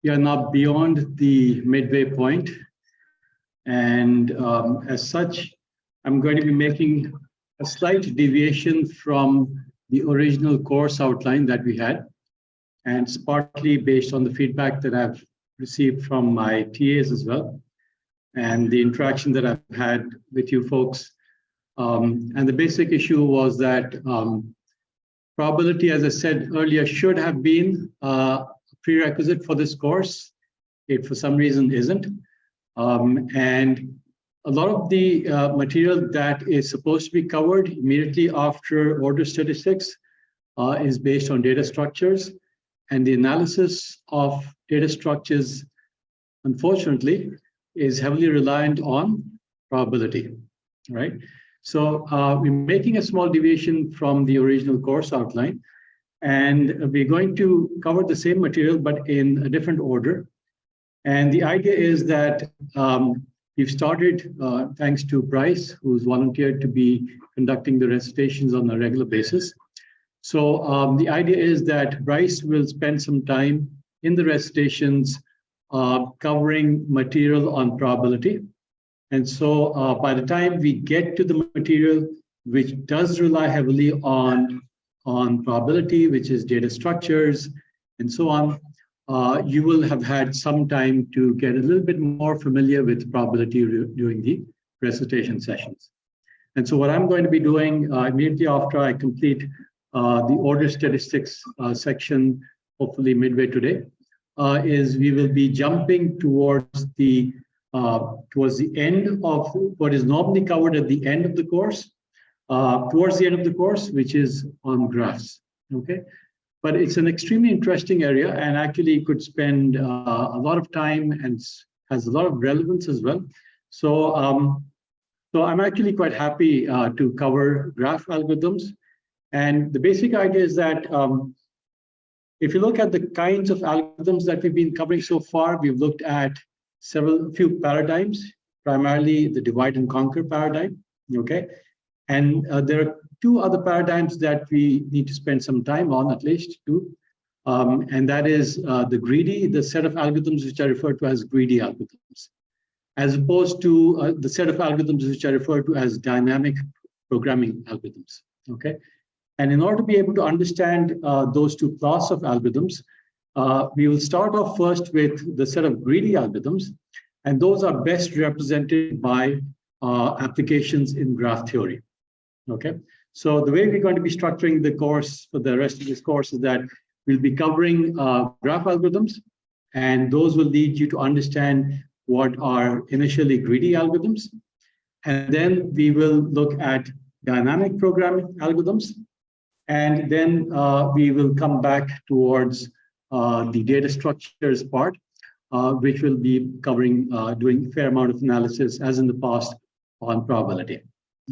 we are now beyond the midway point, and as such, I'm going to be making a slight deviation from the original course outline that we had, and it's partly based on the feedback that I've received from my TAs as well, and the interaction that I've had with you folks. And the basic issue was that probability, as I said earlier, should have been a prerequisite for this course. It, for some reason, isn't. And a lot of the material that is supposed to be covered immediately after order statistics is based on data structures. And the analysis of data structures, unfortunately, is heavily reliant on probability, right? So we're making a small deviation from the original course outline, and we're going to cover the same material, but in a different order. And the idea is that we've started, thanks to Bryce, who's volunteered to be conducting the recitations on a regular basis. So the idea is that Bryce will spend some time in the recitations covering material on probability. And so by the time we get to the material, which does rely heavily on probability, which is data structures and so on, you will have had some time to get a little bit more familiar with probability during the recitation sessions. And so what I'm going to be doing immediately after I complete the order statistics section, hopefully midway today, is we will be jumping towards the end of what is normally covered at the end of the course, towards the end of the course, which is on graphs, okay? But it's an extremely interesting area, and actually could spend a lot of time and has a lot of relevance as well. So, so I'm actually quite happy to cover graph algorithms. And the basic idea is that if you look at the kinds of algorithms that we've been covering so far, we've looked at a few paradigms, primarily the divide and conquer paradigm, okay? And there are two other paradigms that we need to spend some time on, at least two, and that is the set of algorithms which are referred to as greedy algorithms, as opposed to the set of algorithms which are referred to as dynamic programming algorithms, okay? And in order to be able to understand those two classes of algorithms, we will start off first with the set of greedy algorithms, and those are best represented by applications in graph theory, okay? So the way we're going to be structuring the course for the rest of this course is that we'll be covering graph algorithms, and those will lead you to understand what are initially greedy algorithms. And then we will look at dynamic programming algorithms, and then we will come back towards the data structures part, which will be covering doing a fair amount of analysis, as in the past, on probability.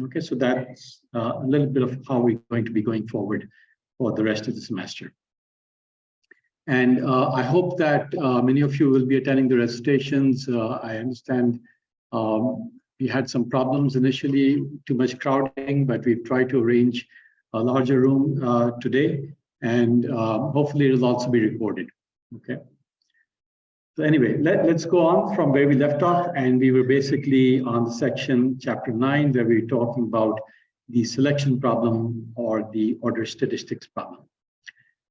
Okay, so that's a little bit of how we're going to be going forward for the rest of the semester. And I hope that many of you will be attending the recitations. I understand we had some problems initially, too much crowding, but we've tried to arrange a larger room today, and hopefully it'll also be recorded, okay? So anyway, let's go on from where we left off, and we were basically on the section chapter 9, where we were talking about the selection problem or the order statistics problem.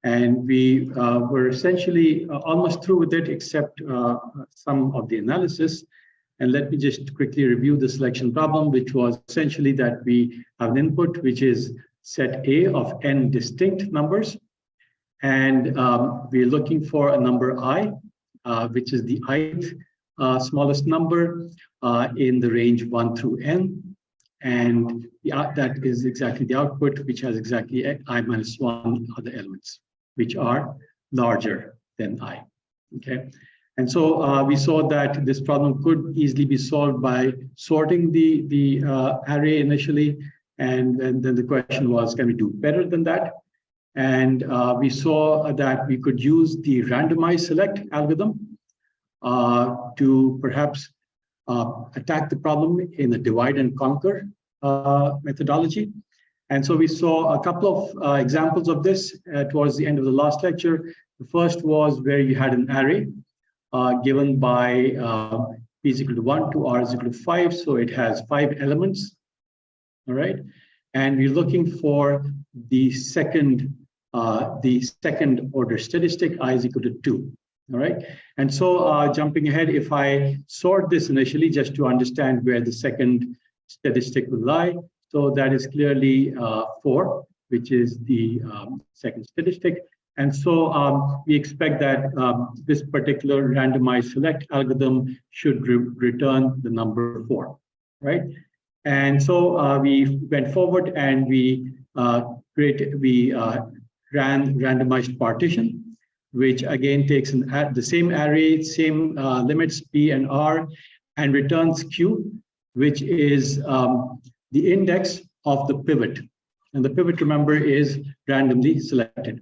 And we were essentially almost through with it, except some of the analysis. And let me just quickly review the selection problem, which was essentially that we have an input, which is set A of n distinct numbers. And we're looking for a number I, which is the ith smallest number in the range 1 through n. And that is exactly the output, which has exactly I minus 1 other elements, which are larger than I, okay? And so we saw that this problem could easily be solved by sorting the array initially, and then the question was, can we do better than that? And we saw that we could use the randomized select algorithm to perhaps attack the problem in a divide and conquer methodology. And so we saw a couple of examples of this towards the end of the last lecture. The first was where you had an array given by p is equal to 1 to r is equal to 5. So it has 5 elements, all right? And we're looking for the second order statistic, I is equal to 2, all right? And so jumping ahead, if I sort this initially just to understand where the second statistic will lie, so that is clearly 4, which is the second statistic. And so we expect that this particular randomized select algorithm should return the number 4, right? And so we went forward and we ran randomized partition, which again takes the same array, same limits P and R, and returns Q, which is the index of the pivot. And the pivot, remember, is randomly selected.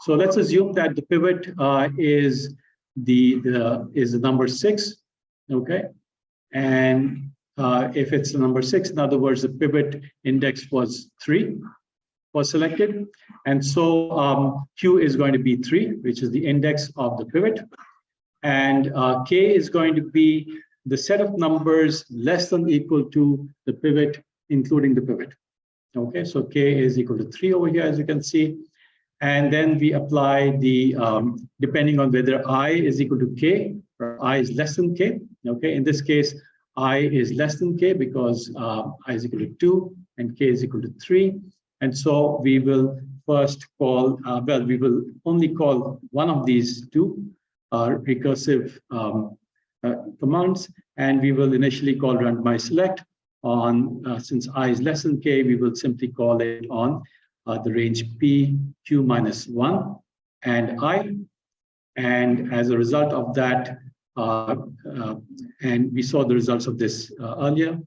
So let's assume that the pivot is the number 6, okay? And if it's the number 6, in other words, the pivot index was 3, was selected. And so Q is going to be 3, which is the index of the pivot. And K is going to be the set of numbers less than equal to the pivot, including the pivot. Okay, so K is equal to 3 over here, as you can see. And then we apply the, depending on whether I is equal to K or I is less than K. Okay, in this case, I is less than K because I is equal to 2 and K is equal to 3. And so we will first call, we will only call one of these two recursive commands, and we will initially call randomize select on, since I is less than K, we will simply call it on the range P, Q minus 1 and I. And as a result of that, and we saw the results of this earlier.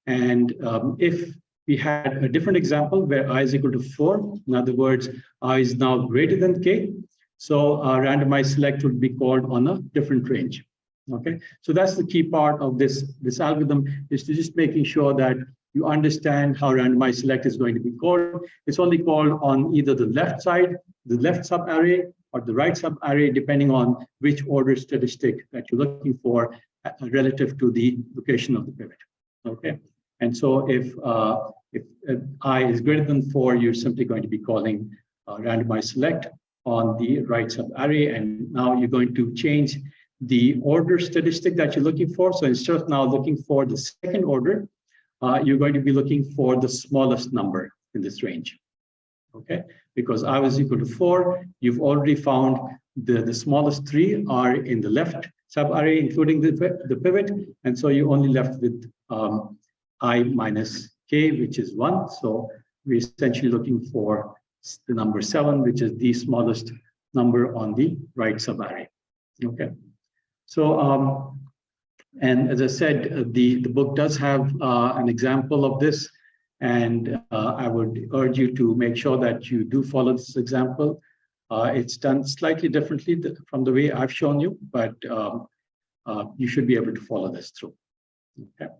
And if we had a different example where I is equal to 4, in other words, I is now greater than K, so randomized select would be called on a different range. Okay, so that's the key part of this algorithm, is to just making sure that you understand how randomized select is going to be called. It's only called on either the left side, the left subarray, or the right subarray, depending on which order statistic that you're looking for relative to the location of the pivot. Okay, and so if I is greater than 4, you're simply going to be calling randomized select on the right subarray, and now you're going to change the order statistic that you're looking for. So instead of now looking for the second order, you're going to be looking for the smallest number in this range. Okay, because I was equal to 4, you've already found the smallest 3 are in the left subarray, including the pivot, and so you're only left with I minus K, which is 1. So we're essentially looking for the number 7, which is the smallest number on the right subarray. Okay, so and as I said, the book does have an example of this, and I would urge you to make sure that you do follow this example. It's done slightly differently from the way I've shown you, but you should be able to follow this through. Okay.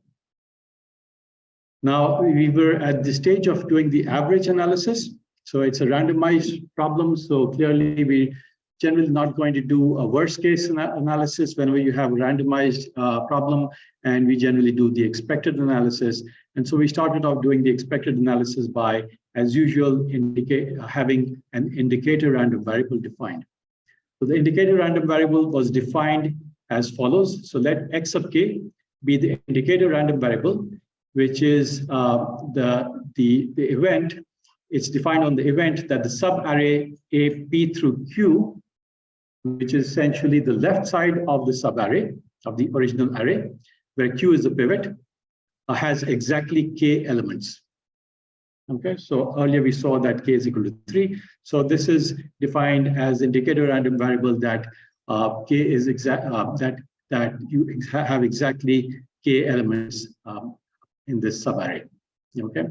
Now, we were at the stage of doing the average analysis. So it's a randomized problem. So clearly, we generally not going to do a worst case analysis whenever you have a randomized problem, and we generally do the expected analysis. And so we started off doing the expected analysis by, as usual, having an indicator random variable defined. So the indicator random variable was defined as follows. So let x of k be the indicator random variable, which is the event. It's defined on the event that the subarray A P through Q, which is essentially the left side of the subarray, of the original array, where Q is the pivot, has exactly k elements. Okay, so earlier we saw that k is equal to 3. So this is defined as indicator random variable that k is that you have exactly k elements in this subarray. Okay,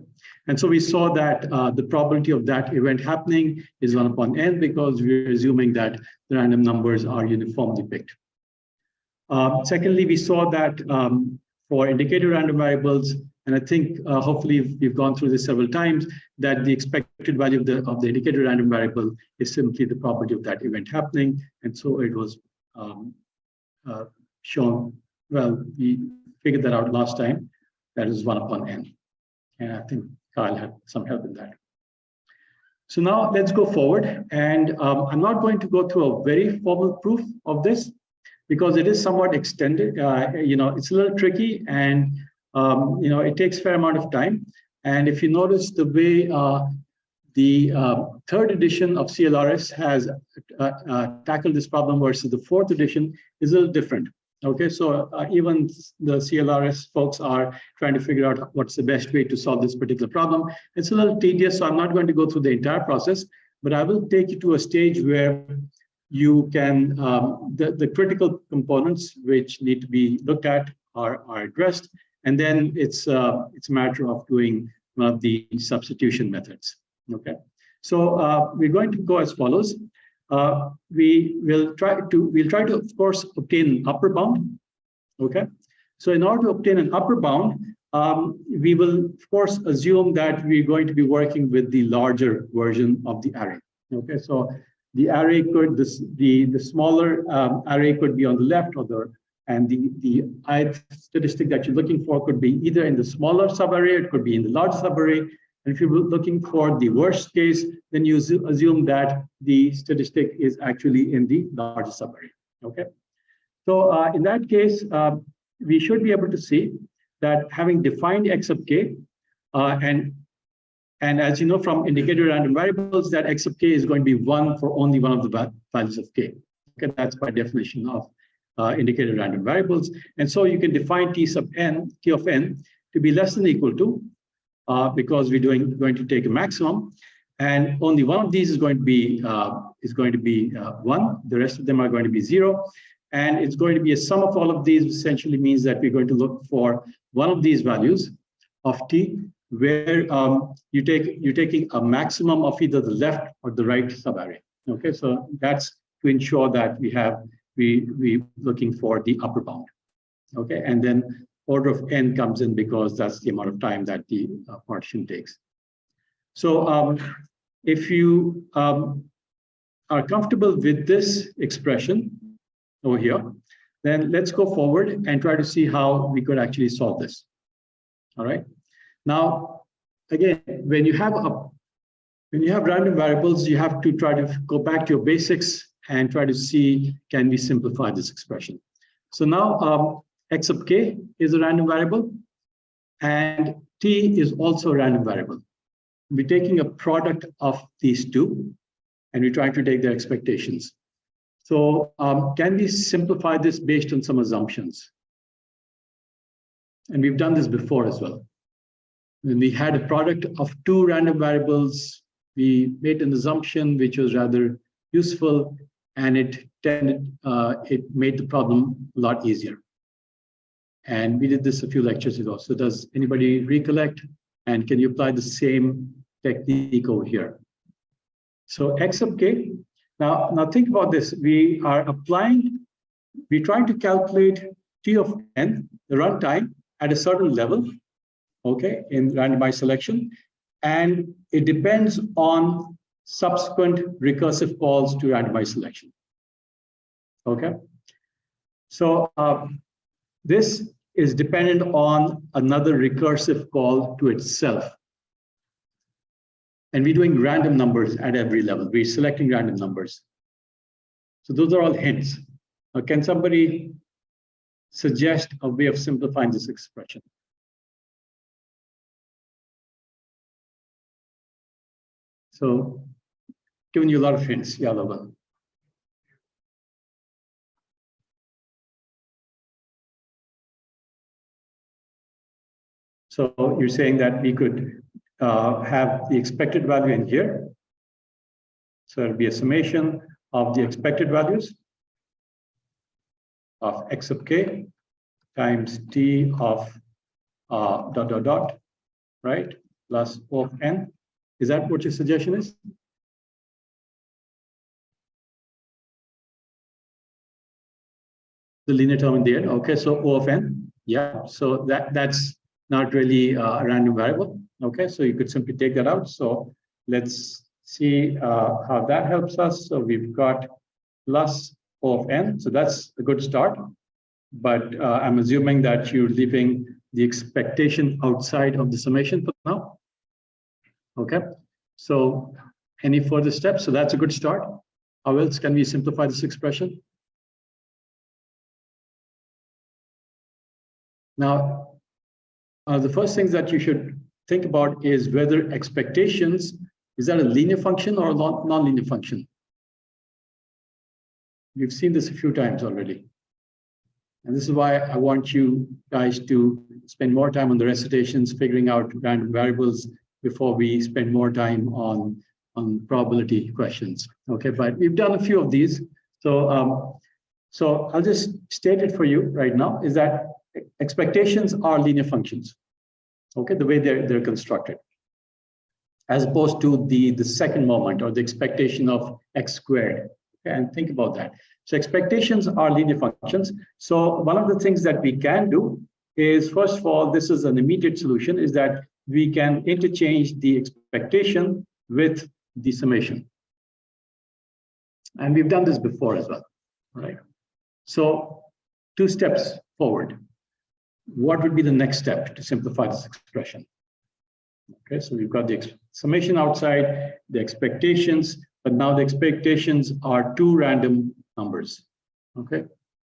and so we saw that the probability of that event happening is 1 upon n, because we're assuming that the random numbers are uniformly picked. Secondly, we saw that for indicator random variables, and I think hopefully we've gone through this several times, that the expected value of the indicator random variable is simply the probability of that event happening, and so it was shown, well, we figured that out last time. That is 1 upon n. And I think Kyle had some help in that. So now let's go forward. And I'm not going to go through a very formal proof of this because it is somewhat extended. It's a little tricky and, it takes a fair amount of time. And if you notice the way the third edition of CLRS has tackled this problem versus the fourth edition is a little different. Okay, so even the CLRS folks are trying to figure out what's the best way to solve this particular problem. It's a little tedious, so I'm not going to go through the entire process, but I will take you to a stage where you can, the critical components which need to be looked at are addressed, and then it's a matter of doing one of the substitution methods. Okay, so we're going to go as follows. We'll try to, of course, obtain an upper bound. Okay, so in order to obtain an upper bound, we will, of course, assume that we're going to be working with the larger version of the array. Okay, so the array could, the smaller array could be on the left, or and the ith statistic that you're looking for could be either in the smaller subarray, it could be in the large subarray. And if you're looking for the worst case, then you assume that the statistic is actually in the large subarray. Okay, so in that case, we should be able to see that having defined x sub k, and as you know from indicator random variables, that x sub k is going to be 1 for only one of the values of k. Okay, that's by definition of indicator random variables. And so you can define t of n to be less than or equal to, because we're going to take a maximum, and only one of these is going to be 1. The rest of them are going to be 0, and it's going to be a sum of all of these. Essentially means that we're going to look for one of these values of t, where you're taking a maximum of either the left or the right subarray. Okay, so that's to ensure that we're looking for the upper bound. Okay, and then order of n comes in because that's the amount of time that the partition takes. So if you are comfortable with this expression over here, then let's go forward and try to see how we could actually solve this. All right. Now, again, when you have random variables, you have to try to go back to your basics and try to see, can we simplify this expression? So now x sub k is a random variable, and t is also a random variable. We're taking a product of these two, and we're trying to take their expectations. So can we simplify this based on some assumptions? And we've done this before as well. When we had a product of two random variables, we made an assumption which was rather useful, and it made the problem a lot easier. And we did this a few lectures ago. So does anybody recollect? And can you apply the same technique over here? So x sub k. Now think about this. We're trying to calculate t of n, the runtime, at a certain level, okay, in randomized selection. And it depends on subsequent recursive calls to randomized selection. Okay. So this is dependent on another recursive call to itself. And we're doing random numbers at every level. We're selecting random numbers. So those are all hints. Now, can somebody suggest a way of simplifying this expression? So, giving you a lot of hints, Yalova. So you're saying that we could have the expected value in here. So it'll be a summation of the expected values of x sub k times t of dot dot dot, right? Plus O of n. Is that what your suggestion is? The linear term in the end. Okay, so O of n. Yeah, so that's not really a random variable. Okay, so you could simply take that out. So let's see how that helps us. So we've got plus O of n. So that's a good start. But I'm assuming that you're leaving the expectation outside of the summation for now. Okay. So any further steps? So that's a good start. How else can we simplify this expression? Now, the first things that you should think about is whether expectations, is that a linear function or a non-linear function? We've seen this a few times already. And this is why I want you guys to spend more time on the recitations, figuring out random variables before we spend more time on probability questions. Okay, but we've done a few of these. So, so I'll just state it for you right now, is that expectations are linear functions. Okay, the way they're constructed, as opposed to the second moment or the expectation of x squared. Okay, and think about that. So expectations are linear functions. So one of the things that we can do is, first of all, this is an immediate solution, is that we can interchange the expectation with the summation. And we've done this before as well, right? So 2 steps forward. What would be the next step to simplify this expression? Okay, so we've got the summation outside, the expectations, but now the expectations are 2 random numbers. Okay,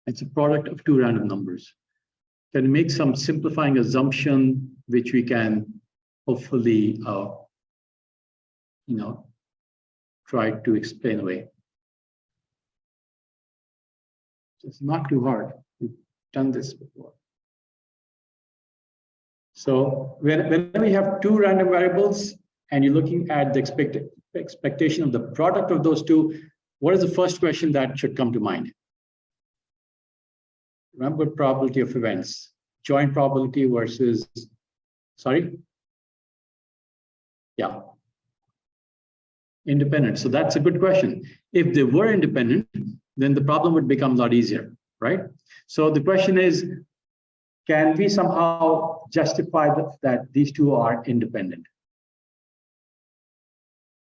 it's a product of 2 random numbers. Can we make some simplifying assumption which we can hopefully, try to explain away? It's not too hard. We've done this before. So when we have 2 random variables and you're looking at the expectation of the product of those 2, what is the first question that should come to mind? Remember probability of events, joint probability versus, sorry? Yeah. Independent. So that's a good question. If they were independent, then the problem would become a lot easier, right? So the question is, can we somehow justify that these 2 are independent?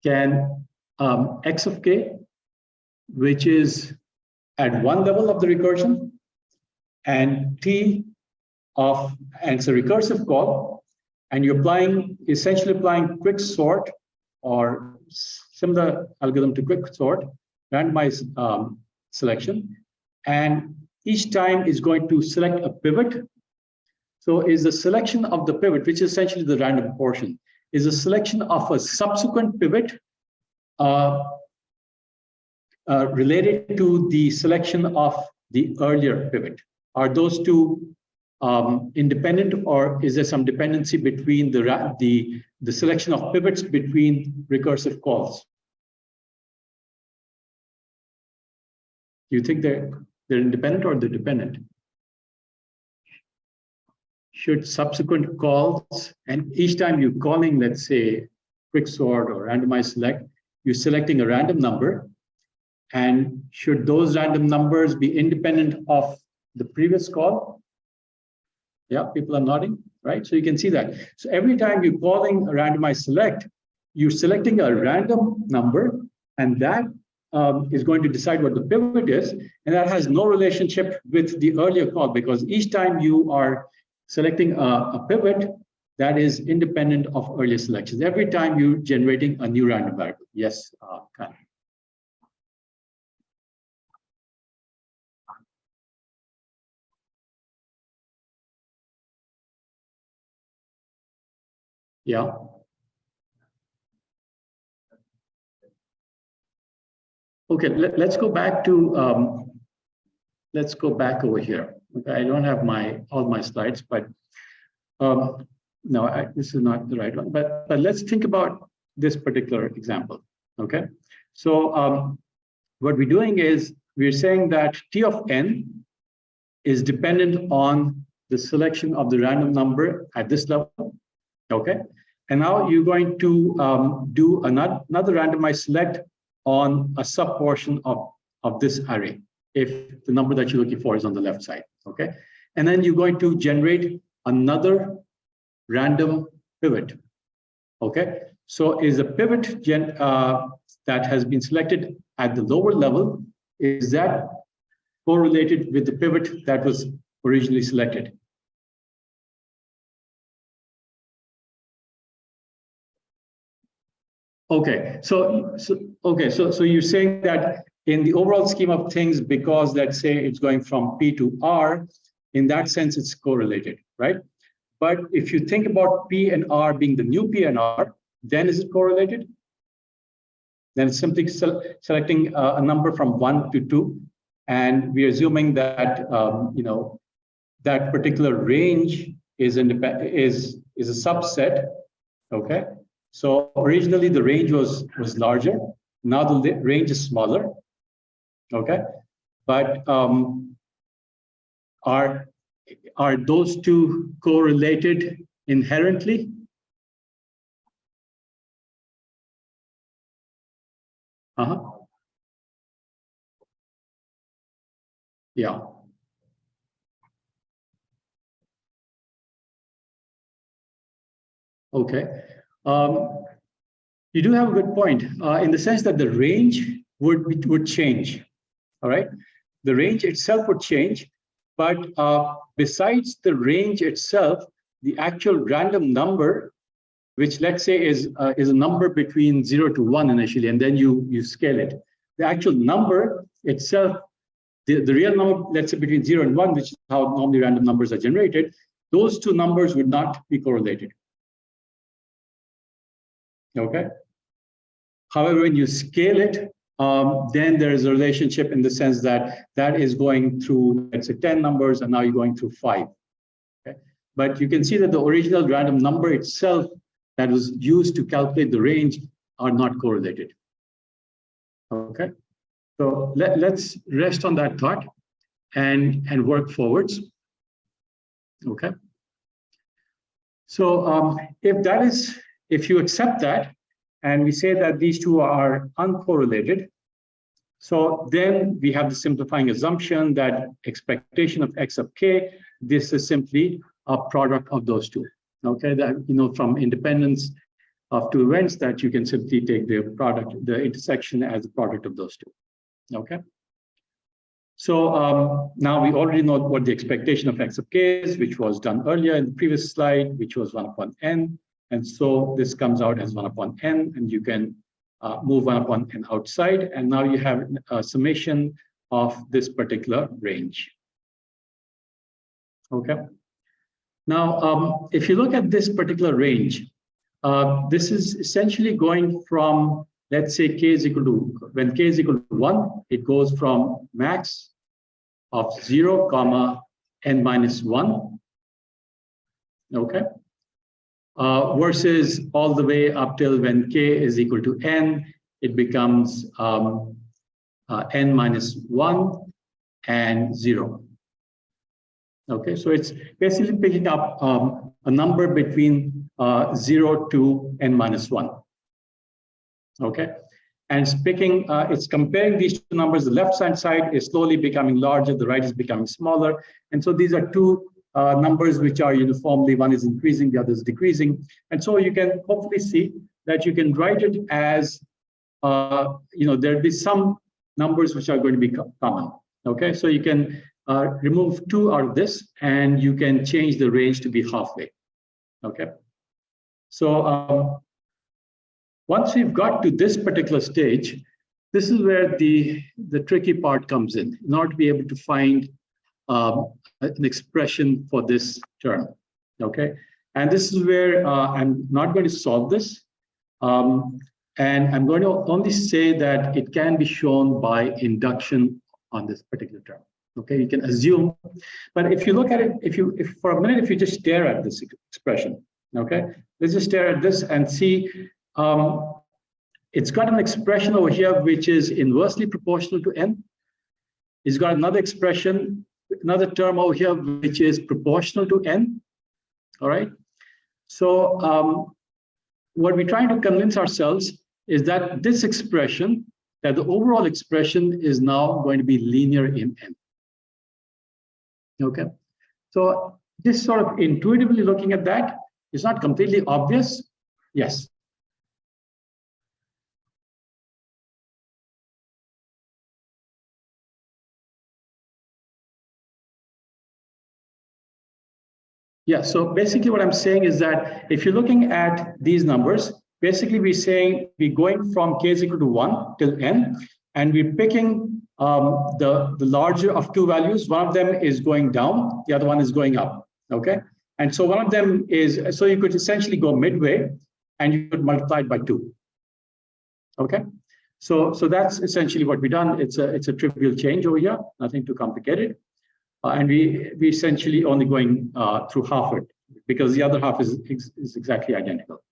Can x of k, which is at one level of the recursion, and t of, and it's a recursive call, and you're essentially applying quick sort or similar algorithm to quick sort, randomized selection, and each time is going to select a pivot. So is the selection of the pivot, which is essentially the random portion, is a selection of a subsequent pivot related to the selection of the earlier pivot? Are those 2 independent, or is there some dependency between the selection of pivots between recursive calls? Do you think they're independent or they're dependent? Should subsequent calls, and each time you're calling, let's say, quick sort or randomized select, you're selecting a random number, and should those random numbers be independent of the previous call? Yeah, people are nodding, right? So you can see that. So every time you're calling a randomized select, you're selecting a random number, and that is going to decide what the pivot is, and that has no relationship with the earlier call, because each time you are selecting a pivot, that is independent of earlier selections. Every time you're generating a new random variable. Yes, Kyle. Yeah. Okay, let's go back to, let's go back over here. Okay, I don't have all my slides, but no, this is not the right one. But let's think about this particular example. Okay, so what we're doing is we're saying that T of n is dependent on the selection of the random number at this level. Okay, and now you're going to do another randomized select on a subportion of this array, if the number that you're looking for is on the left side. Okay, and then you're going to generate another random pivot. Okay, so is a pivot that has been selected at the lower level, is that correlated with the pivot that was originally selected. Okay, so you're saying that in the overall scheme of things, because let's say it's going from P to R, in that sense, it's correlated, right? But if you think about P and R being the new P and R, then is it correlated? Then it's simply selecting a number from 1 to 2, and we're assuming that that particular range is a subset. Okay, so originally the range was larger. Now the range is smaller. Okay, but are those two correlated inherently? Yeah. Okay. You do have a good point in the sense that the range would change. All right. The range itself would change, but besides the range itself, the actual random number, which let's say is a number between 0 to 1 initially, and then you scale it. The actual number itself, the real number, let's say between 0 and 1, which is how normally random numbers are generated, those two numbers would not be correlated. Okay. However, when you scale it, then there is a relationship in the sense that that is going through, let's say, 10 numbers, and now you're going through 5. Okay. But you can see that the original random number itself that was used to calculate the range are not correlated. Okay. So let's rest on that thought and work forwards. Okay. So if you accept that, and we say that these two are uncorrelated, so then we have the simplifying assumption that expectation of x of k, this is simply a product of those two. Okay, that from independence of two events, that you can simply take the product, the intersection, as a product of those two. Okay. So now we already know what the expectation of x of k is, which was done earlier in the previous slide, which was 1 upon n. And so this comes out as 1 upon n, and you can move 1 upon n outside. And now you have a summation of this particular range. Okay. Now, if you look at this particular range, this is essentially going from, let's say, k is equal to, when k is equal to 1, it goes from max of 0, comma, n minus 1. Okay. Versus all the way up till when k is equal to n, it becomes n minus 1 and 0. Okay, so it's basically picking up a number between 0 to n minus 1. Okay, and it's comparing these two numbers. The left-hand side is slowly becoming larger, the right is becoming smaller. And so these are two numbers which are uniformly, one is increasing, the other is decreasing. And so you can hopefully see that you can write it as, there'll be some numbers which are going to be common. Okay, so you can remove 2 out of this, and you can change the range to be halfway. Okay, so once we've got to this particular stage, this is where the tricky part comes in order to be able to find an expression for this term. Okay, and this is where I'm not going to solve this, and I'm going to only say that it can be shown by induction on this particular term. Okay, you can assume, but if you look at it, if for a minute, if you just stare at this expression, okay, let's just stare at this and see. It's got an expression over here which is inversely proportional to n. It's got another expression, another term over here which is proportional to n. All right. So what we're trying to convince ourselves is that this expression, that the overall expression is now going to be linear in n. Okay, so just sort of intuitively looking at that, it's not completely obvious. Yes. Yeah, so basically what I'm saying is that if you're looking at these numbers, basically we're saying we're going from k is equal to 1 till n, and we're picking the larger of two values. One of them is going down, the other one is going up, okay? And so one of them is, so you could essentially go midway and you could multiply it by 2, okay? So that's essentially what we've done. It's a trivial change over here, nothing too complicated. And we essentially only going through half it because the other half is exactly identical.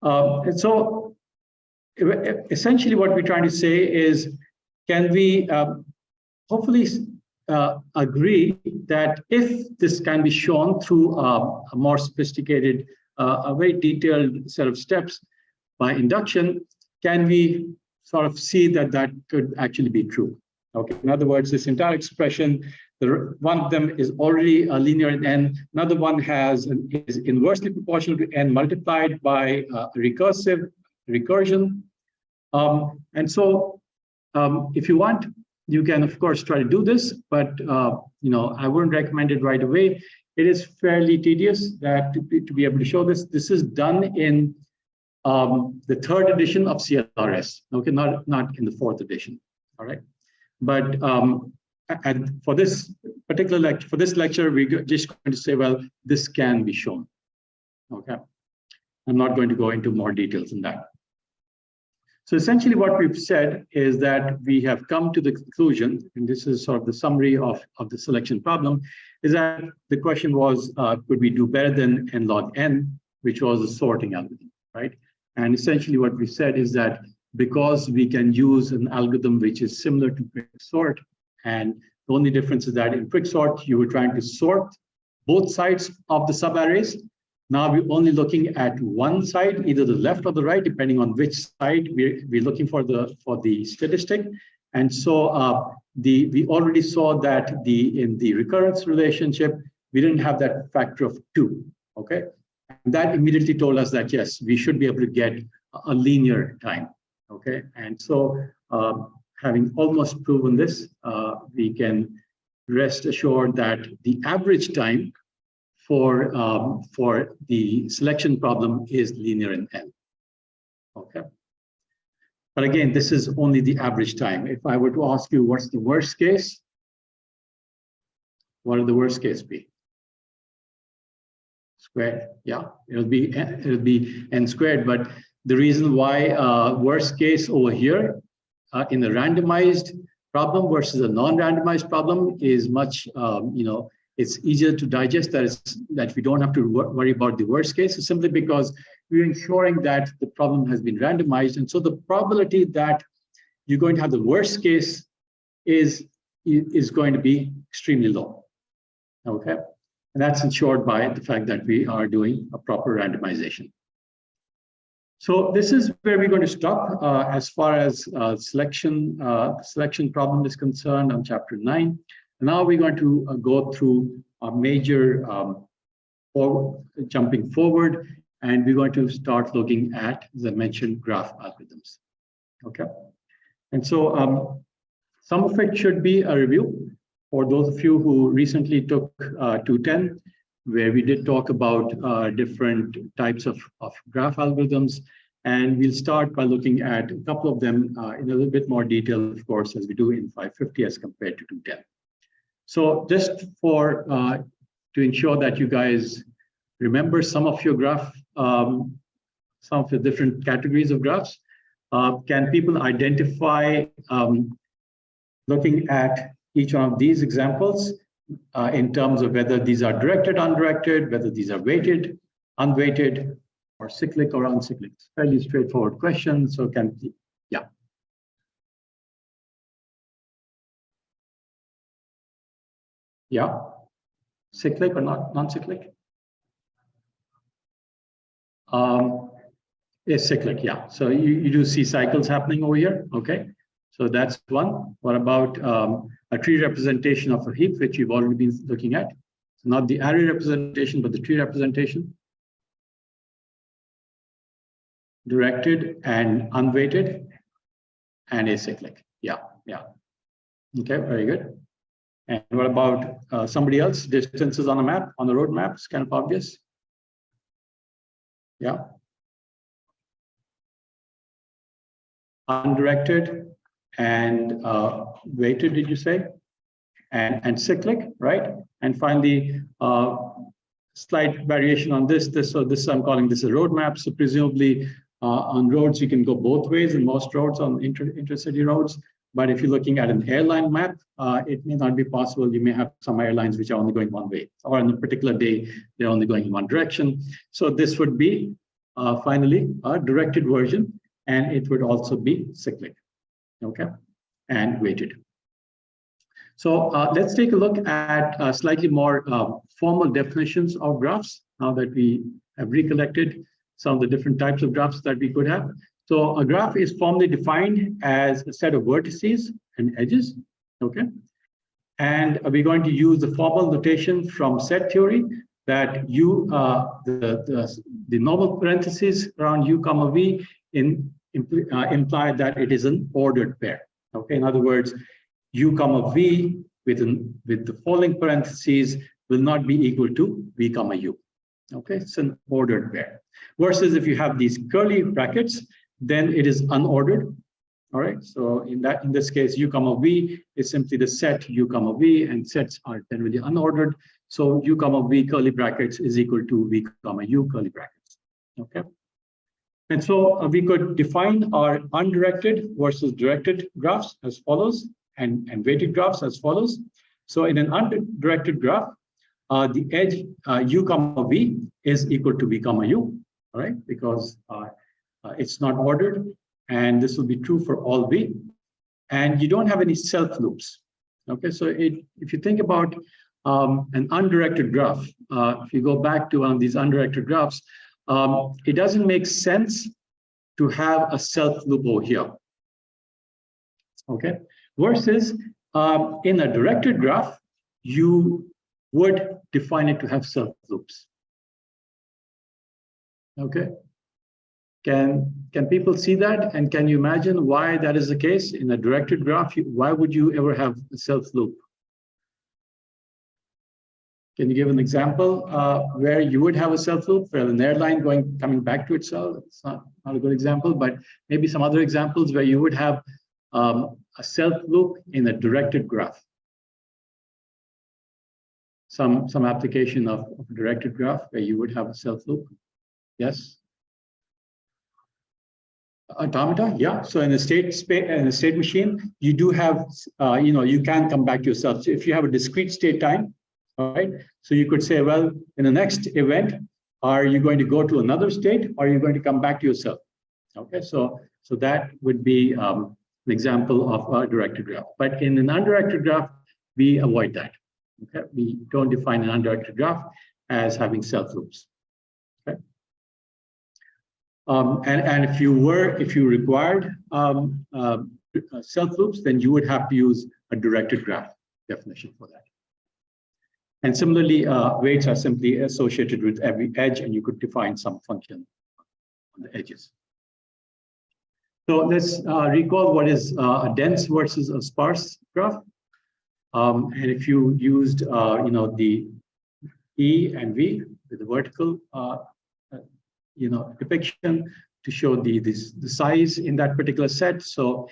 And so essentially what we're trying to say is, can we hopefully agree that if this can be shown through a more sophisticated, a very detailed set of steps by induction, can we sort of see that that could actually be true? Okay. In other words, this entire expression, one of them is already linear in n. Another one is inversely proportional to n multiplied by recursion. And so, if you want, you can of course try to do this, but I wouldn't recommend it right away. It is fairly tedious that to be able to show this. This is done in the 3rd edition of CLRS. Okay, not in the 4th edition. All right. But and for this particular lecture, we're just going to say, well, this can be shown. Okay, I'm not going to go into more details in that. So essentially what we've said is that we have come to the conclusion, and this is sort of the summary of the selection problem, is that the question was, could we do better than n log n, which was a sorting algorithm, right? And essentially what we said is that because we can use an algorithm which is similar to quicksort, and the only difference is that in quicksort, you were trying to sort both sides of the subarrays. Now we're only looking at one side, either the left or the right, depending on which side we're looking for the statistic. And so we already saw that in the recurrence relationship, we didn't have that factor of 2, okay? And that immediately told us that, yes, we should be able to get a linear time, okay? And so having almost proven this, we can rest assured that the average time for the selection problem is linear in n, okay? But again, this is only the average time. If I were to ask you what's the worst case, what would the worst case be? Squared, yeah, it'll be n squared. But the reason why worst case over here in a randomized problem versus a non-randomized problem is much, it's easier to digest, that we don't have to worry about the worst case, simply because we're ensuring that the problem has been randomized. And so the probability that you're going to have the worst case is going to be extremely low, okay? And that's ensured by the fact that we are doing a proper randomization. So this is where we're going to stop as far as selection problem is concerned on chapter 9. Now we're going to go through a major jumping forward, and we're going to start looking at, as I mentioned, graph algorithms. Okay, and so some of it should be a review for those of you who recently took 210, where we did talk about different types of graph algorithms. And we'll start by looking at a couple of them in a little bit more detail, of course, as we do in 550 as compared to 210. So just to ensure that you guys remember some of your graph, some of the different categories of graphs, can people identify, looking at each one of these examples, in terms of whether these are directed, undirected, whether these are weighted, unweighted, or cyclic or uncyclic? It's a fairly straightforward question. So yeah. Yeah, cyclic or not non-cyclic? It's cyclic, yeah. So you do see cycles happening over here, okay? So that's one. What about a tree representation of a heap, which you've already been looking at? So not the array representation, but the tree representation. Directed and unweighted and acyclic. Yeah, yeah. Okay, very good. And what about somebody else? Distances on a map, on the road map, it's kind of obvious. Yeah. Undirected and weighted, did you say? And cyclic, right? And finally, slight variation on this. So this, I'm calling this a road map. So presumably on roads, you can go both ways in most roads on intercity roads. But if you're looking at an airline map, it may not be possible. You may have some airlines which are only going one way, or on a particular day, they're only going in one direction. So this would be finally a directed version, and it would also be cyclic, okay, and weighted. So let's take a look at slightly more formal definitions of graphs now that we have recollected some of the different types of graphs that we could have. So a graph is formally defined as a set of vertices and edges, okay? And we're going to use the formal notation from set theory that the normal parentheses around u comma v imply that it is an ordered pair, okay? In other words, u comma v with the following parentheses will not be equal to v comma u. Okay, it's an ordered pair. Versus if you have these curly brackets, then it is unordered. All right, so in this case, u comma v is simply the set u comma v, and sets are generally unordered. So u comma v curly brackets is equal to v comma u curly brackets. Okay. And so we could define our undirected versus directed graphs as follows, and weighted graphs as follows. So in an undirected graph, the edge u comma v is equal to v comma u, all right, because it's not ordered, and this will be true for all v. And you don't have any self loops. Okay, so if you think about an undirected graph, if you go back to one of these undirected graphs, it doesn't make sense to have a self loop over here. Okay, versus in a directed graph, you would define it to have self loops. Okay, can people see that? And can you imagine why that is the case? In a directed graph, why would you ever have a self loop? Can you give an example where you would have a self loop? Well, an airline coming back to itself, it's not a good example, but maybe some other examples where you would have a self loop in a directed graph. Some application of a directed graph where you would have a self loop. Yes. Automata, yeah. So in a state machine, you do have, you can come back to yourself. So if you have a discrete state time, all right. So you could say, well, in the next event, are you going to go to another state, or are you going to come back to yourself? Okay. So that would be an example of a directed graph. But in an undirected graph, we avoid that. Okay. We don't define an undirected graph as having self loops. Okay. And if you required self loops, then you would have to use a directed graph definition for that. And similarly, weights are simply associated with every edge, and you could define some function on the edges. So let's recall what is a dense versus a sparse graph. And if you used, the E and V with the vertical, depiction to show the size in that particular set. So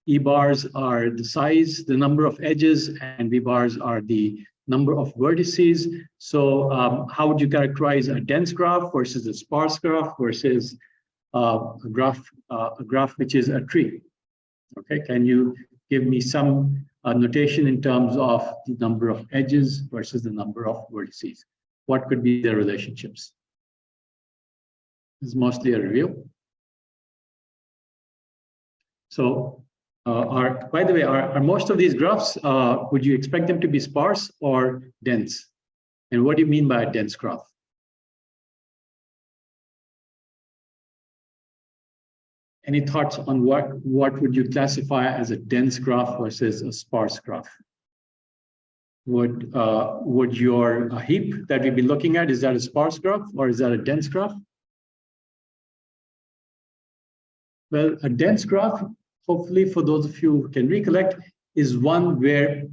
E bars are the size, the number of edges, and V bars are the number of vertices. So how would you characterize a dense graph versus a sparse graph versus a graph which is a tree? Okay, can you give me some notation in terms of the number of edges versus the number of vertices? What could be their relationships? It's mostly a review. So by the way, are most of these graphs, would you expect them to be sparse or dense? And what do you mean by a dense graph? Any thoughts on what would you classify as a dense graph versus a sparse graph? Would your heap that we've been looking at, is that a sparse graph or is that a dense graph? Well, a dense graph, hopefully for those of you who can recollect, is one where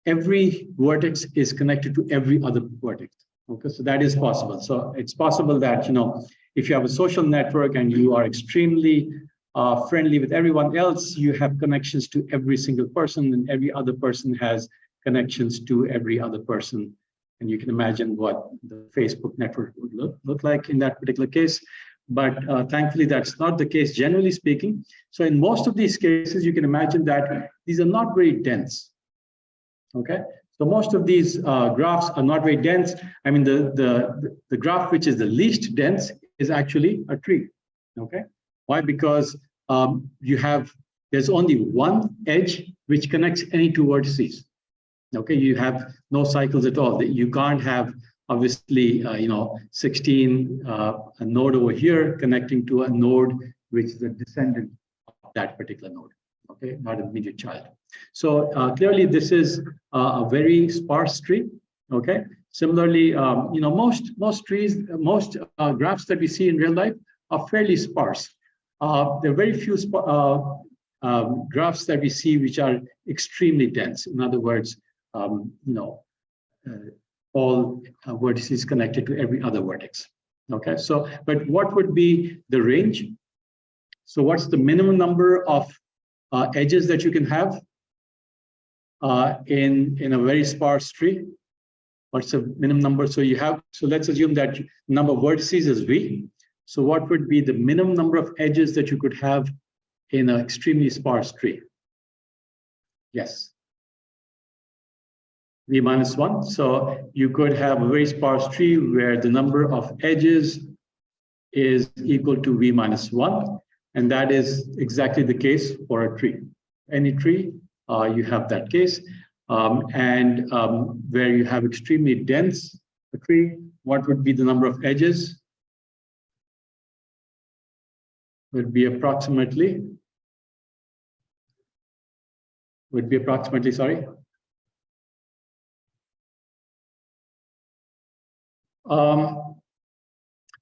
every vertex is connected to every other vertex. Okay, so that is possible. So it's possible that, if you have a social network and you are extremely friendly with everyone else, you have connections to every single person, and every other person has connections to every other person. And you can imagine what the Facebook network would look like in that particular case. But thankfully, that's not the case, generally speaking. So in most of these cases, you can imagine that these are not very dense. Okay, so most of these graphs are not very dense. I mean, the graph which is the least dense is actually a tree. Okay, why? Because there's only one edge which connects any two vertices. Okay, you have no cycles at all. You can't have obviously 16 a node over here connecting to a node which is a descendant of that particular node. Okay, not an immediate child. So clearly, this is a very sparse tree. Okay. Similarly, most trees, most graphs that we see in real life are fairly sparse. There are very few graphs that we see which are extremely dense. In other words, all vertices connected to every other vertex. Okay. So, but what would be the range? So, what's the minimum number of edges that you can have in a very sparse tree? What's the minimum number? So let's assume that number of vertices is V. So what would be the minimum number of edges that you could have in an extremely sparse tree? Yes. V minus 1. So you could have a very sparse tree where the number of edges is equal to V minus 1. And that is exactly the case for a tree. Any tree, you have that case. Where you have extremely dense a tree, what would be the number of edges? Would be approximately, sorry.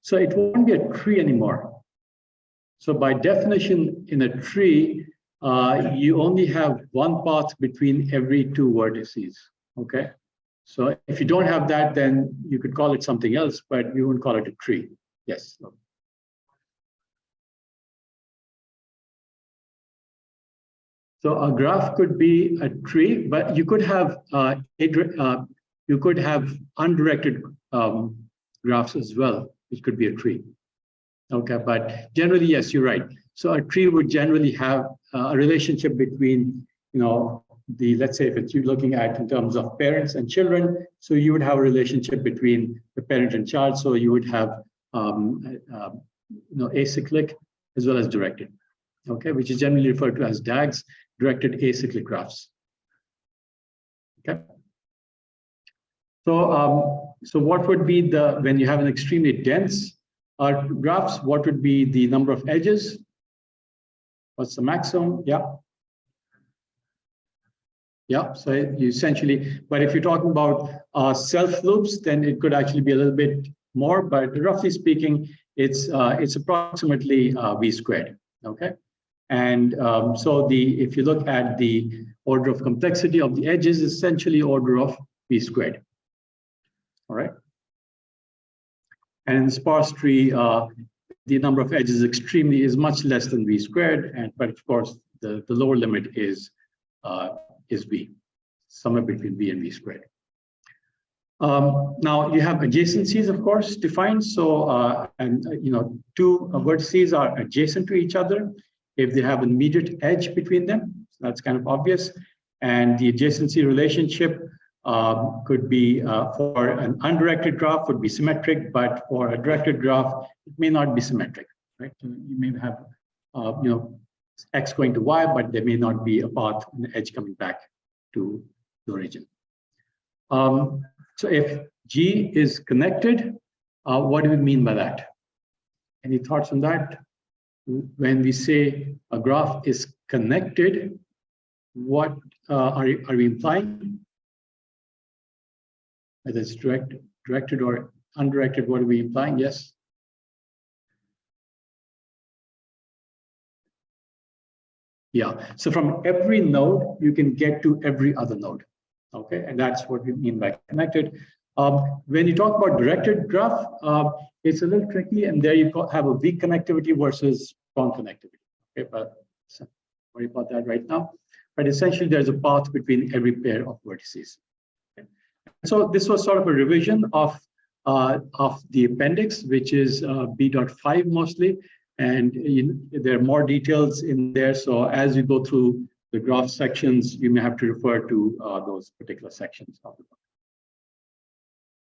So it won't be a tree anymore. So by definition, in a tree, you only have one path between every two vertices. Okay. So if you don't have that, then you could call it something else, but we wouldn't call it a tree. Yes. So a graph could be a tree, but you could have undirected graphs as well, which could be a tree. Okay, but generally, yes, you're right. So a tree would generally have a relationship between, let's say if you're looking at in terms of parents and children, so you would have a relationship between the parent and child. So you would have, acyclic as well as directed, okay, which is generally referred to as DAGs, directed acyclic graphs. Okay. So what would be when you have an extremely dense graphs, what would be the number of edges? What's the maximum? Yeah, so you essentially, but if you're talking about self loops, then it could actually be a little bit more, but roughly speaking, it's approximately V squared, okay? And so if you look at the order of complexity of the edges, essentially order of V squared, all right? And in sparse tree, the number of edges is much less than V squared, but of course, the lower limit is V, somewhere between V and V squared. Now you have adjacencies, of course, defined. So, two vertices are adjacent to each other if they have an immediate edge between them. So that's kind of obvious. And the adjacency relationship could be for an undirected graph would be symmetric, but for a directed graph, it may not be symmetric, right? So you may have, X going to Y, but there may not be a path and the edge coming back to the origin. So if G is connected, what do we mean by that? Any thoughts on that? When we say a graph is connected, what are we implying? Whether it's directed or undirected, what are we implying? Yes. Yeah, so from every node, you can get to every other node. Okay, and that's what we mean by connected. When you talk about directed graph, it's a little tricky, and there you have a weak connectivity versus strong connectivity. Okay, but so worry about that right now. But essentially, there's a path between every pair of vertices. Okay. So this was sort of a revision of the appendix, which is B.5 mostly, and there are more details in there. So as you go through the graph sections, you may have to refer to those particular sections of the book.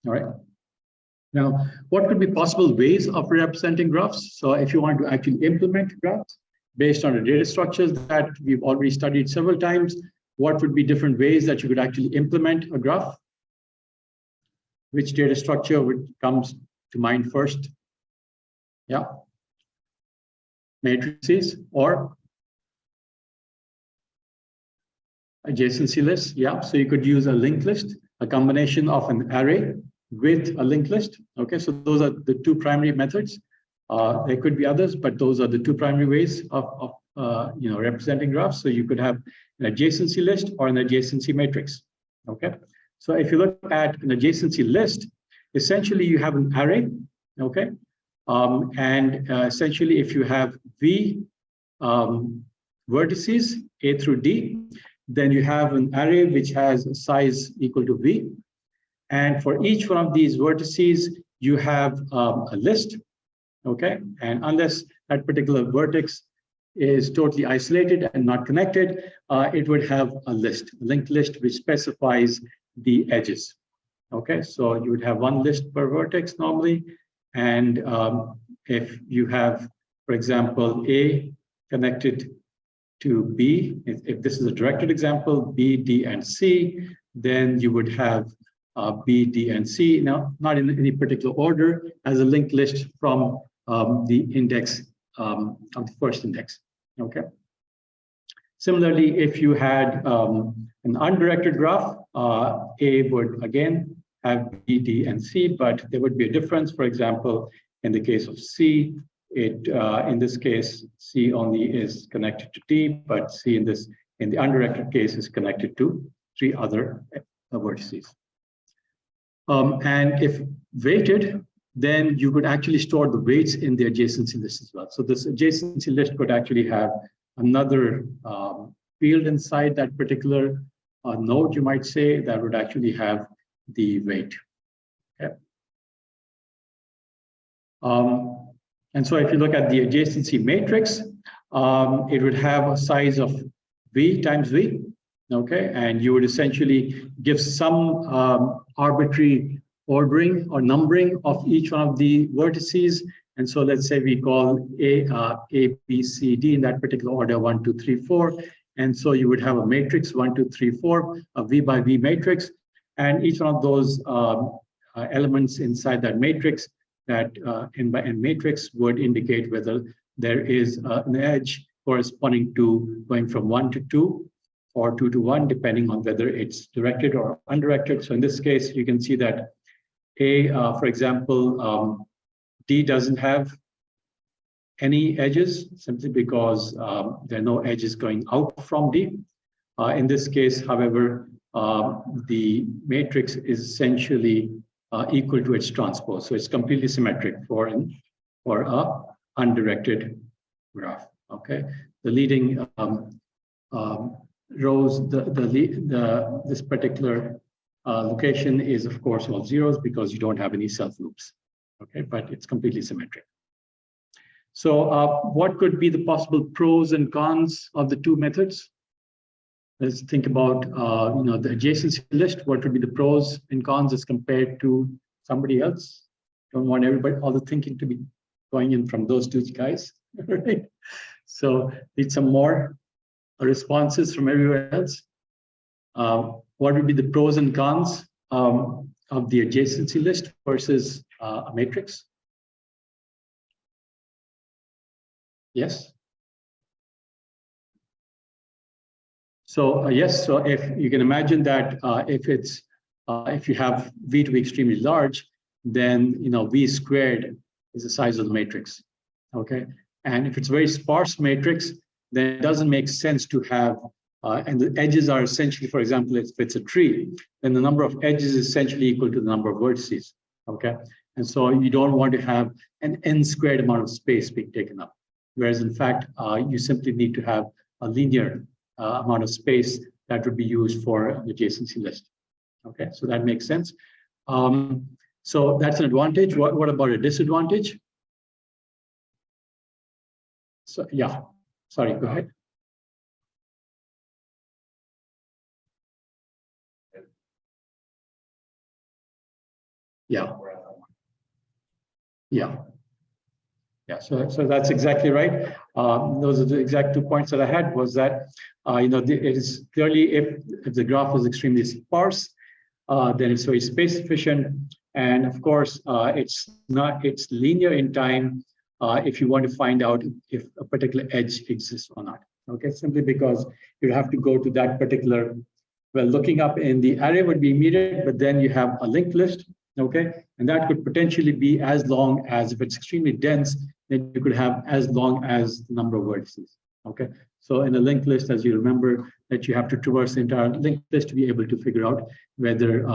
All right. Now, what could be possible ways of representing graphs? So if you want to actually implement graphs based on the data structures that we've already studied several times, what would be different ways that you could actually implement a graph? Which data structure comes to mind first? Yeah. Matrices or adjacency lists. Yeah. So you could use a linked list, a combination of an array with a linked list. Okay. So those are the two primary methods. There could be others, but those are the two primary ways of representing graphs. So you could have an adjacency list or an adjacency matrix. Okay. So if you look at an adjacency list, essentially you have an array. Okay. Essentially, if you have V vertices A through D, then you have an array which has a size equal to V. And for each one of these vertices, you have a list. Okay. And unless that particular vertex is totally isolated and not connected, it would have a list, a linked list, which specifies the edges. Okay. So you would have one list per vertex normally. And if you have, for example, A connected to B, if this is a directed example, B, D, and C, then you would have B, D, and C. Now, not in any particular order, as a linked list from the index of the first index. Okay. Similarly, if you had an undirected graph, A would again have B, D, and C, but there would be a difference. For example, in the case of C, in this case, C only is connected to D, but C in the undirected case is connected to 3 other vertices. And if weighted, then you could actually store the weights in the adjacency list as well. So this adjacency list could actually have another field inside that particular node, you might say, that would actually have the weight. Okay. And so if you look at the adjacency matrix, it would have a size of V times V. Okay. And you would essentially give some arbitrary ordering or numbering of each one of the vertices. And so let's say we call A, B, C, D in that particular order, 1, 2, 3, 4. And so you would have a matrix 1, 2, 3, 4, a V by V matrix. And each one of those elements inside that matrix, that n by n matrix, would indicate whether there is an edge corresponding to going from 1 to 2 or 2 to 1, depending on whether it's directed or undirected. So in this case, you can see that A, for example, D doesn't have any edges simply because there are no edges going out from D. In this case, however, the matrix is essentially equal to its transpose. So it's completely symmetric for a undirected graph. Okay, the leading rows, this particular location is of course all zeros because you don't have any self loops. Okay, but it's completely symmetric. So what could be the possible pros and cons of the two methods? Let's think about the adjacency list. What would be the pros and cons as compared to somebody else? Don't want all the thinking to be going in from those two guys. Right? So need some more responses from everywhere else. What would be the pros and cons of the adjacency list versus a matrix? Yes. So yes, so if you can imagine that if you have V to be extremely large, then V squared is the size of the matrix. Okay, and if it's a very sparse matrix, then it doesn't make sense to have and the edges are essentially, for example, if it's a tree, then the number of edges is essentially equal to the number of vertices, okay? And so you don't want to have an n squared amount of space being taken up. Whereas in fact, you simply need to have a linear amount of space that would be used for the adjacency list. Okay, so that makes sense. So that's an advantage. What about a disadvantage? So yeah, sorry, go ahead. Yeah. Yeah. Yeah, so that's exactly right. Those are the exact 2 points that I had, was that, it is clearly if the graph is extremely sparse, then it's very space efficient. And of course, it's linear in time if you want to find out if a particular edge exists or not. Okay, simply because you have to go to that particular, well, looking up in the array would be immediate, but then you have a linked list. Okay, and that could potentially be as long as, if it's extremely dense, then you could have as long as the number of vertices. Okay, so in a linked list, as you remember, that you have to traverse the entire linked list to be able to figure out whether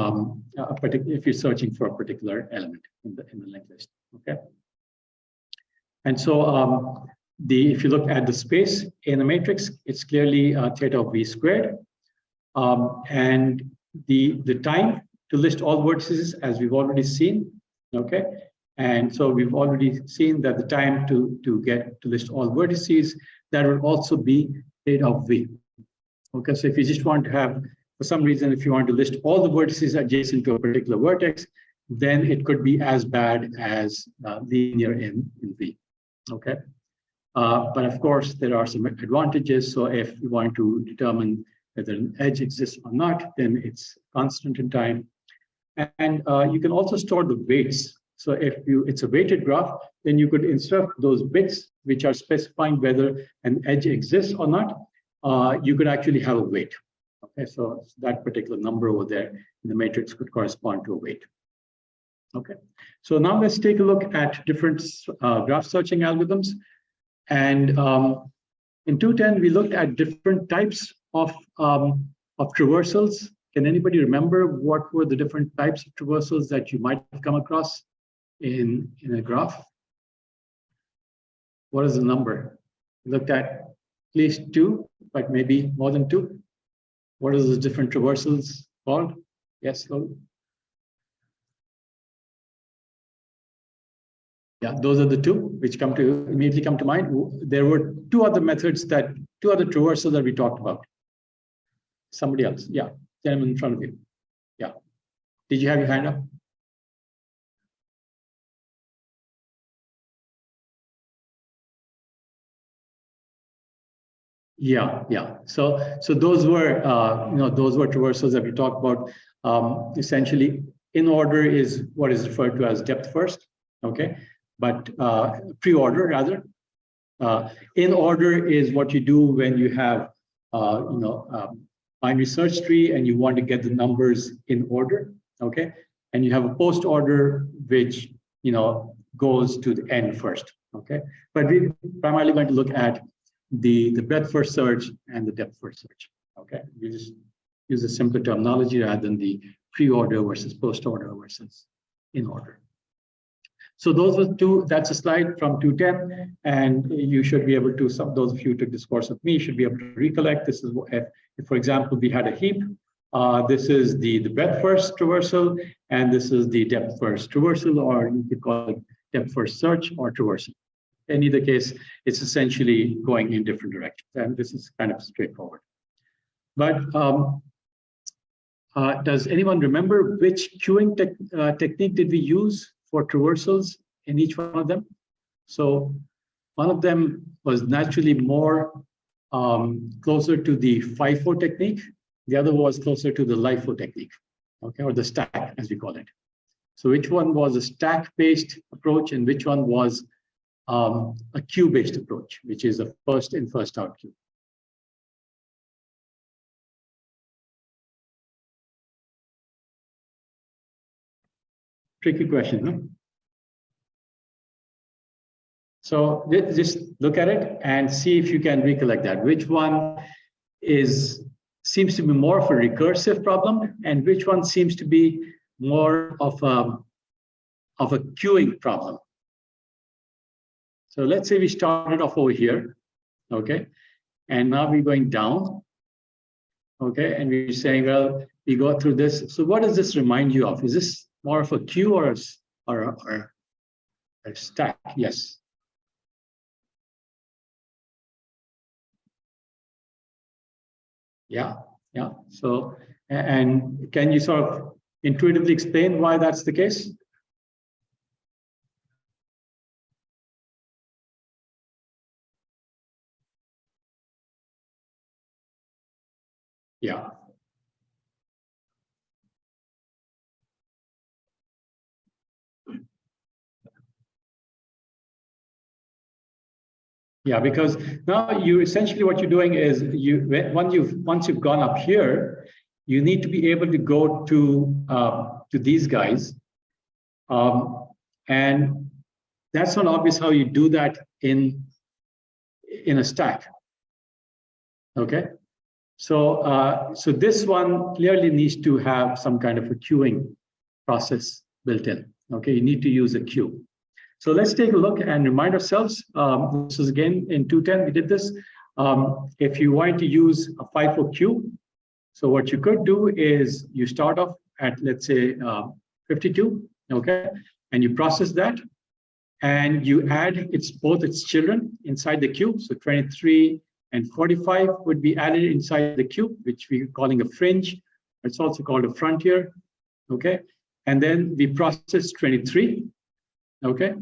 if you're searching for a particular element in the linked list. Okay, and so if you look at the space in a matrix, it's clearly theta of v squared, and the time to list all vertices, as we've already seen, okay? And so we've already seen that the time to list all vertices, that will also be theta of v. Okay, so if you just want to have, for some reason, if you want to list all the vertices adjacent to a particular vertex, then it could be as bad as linear in v, okay? But of course, there are some advantages. So if you want to determine whether an edge exists or not, then it's constant in time. And you can also store the weights. So if it's a weighted graph, then you could insert those bits which are specifying whether an edge exists or not. You could actually have a weight. Okay, so that particular number over there in the matrix could correspond to a weight. Okay, so now let's take a look at different graph searching algorithms. And in 210, we looked at different types of traversals. Can anybody remember what were the different types of traversals that you might have come across in a graph? What is the number? We looked at least 2, but maybe more than 2. What are the different traversals called? Yes, Lou? Yeah, those are the 2 which immediately come to mind. There were 2 other methods, 2 other traversals that we talked about. Somebody else, yeah. Gentleman in front of you. Yeah. Did you have your hand up? Yeah, yeah. So those were those were traversals that we talked about. Essentially, in order is what is referred to as depth first. Okay, but pre-order rather. In order is what you do when you have binary search tree and you want to get the numbers in order, okay? And you have a post order which goes to the end first, okay? But we're primarily going to look at the breadth first search and the depth first search, okay? We just use a simpler terminology rather than the pre-order versus post order versus in order. So those were 2, that's a slide from 210, and you should be able to, those of you who took this course with me should be able to recollect. This is if for example, we had a heap, this is the breadth first traversal, and this is the depth first traversal, or you could call it depth first search or traversal. In either case, it's essentially going in different directions, and this is kind of straightforward. But does anyone remember which queuing technique did we use for traversals in each one of them? So one of them was naturally more closer to the FIFO technique. The other was closer to the LIFO technique, okay, or the stack as we call it. So which one was a stack-based approach and which one was a queue-based approach, which is a first in, first out queue? Tricky question, no? So just look at it and see if you can recollect that. Which one seems to be more of a recursive problem, and which one seems to be more of a queuing problem. So let's say we started off over here, okay, and now we're going down, okay, and we're saying, well, we go through this. So what does this remind you of? Is this more of a queue or a stack? Yes. Yeah, yeah. So, and can you sort of intuitively explain why that's the case? Yeah. Yeah, because now you essentially what you're doing is once you've gone up here, you need to be able to go to these guys, and that's not obvious how you do that in a stack. Okay, so so this one clearly needs to have some kind of a queuing process built in. Okay, you need to use a queue. So let's take a look and remind ourselves. This is again in 210, we did this. If you want to use a FIFO queue, so what you could do is you start off at, let's say, 52, okay? And you process that, and you add both its children inside the queue. So 23 and 45 would be added inside the queue, which we're calling a fringe. It's also called a frontier, okay? And then we process 23. Okay,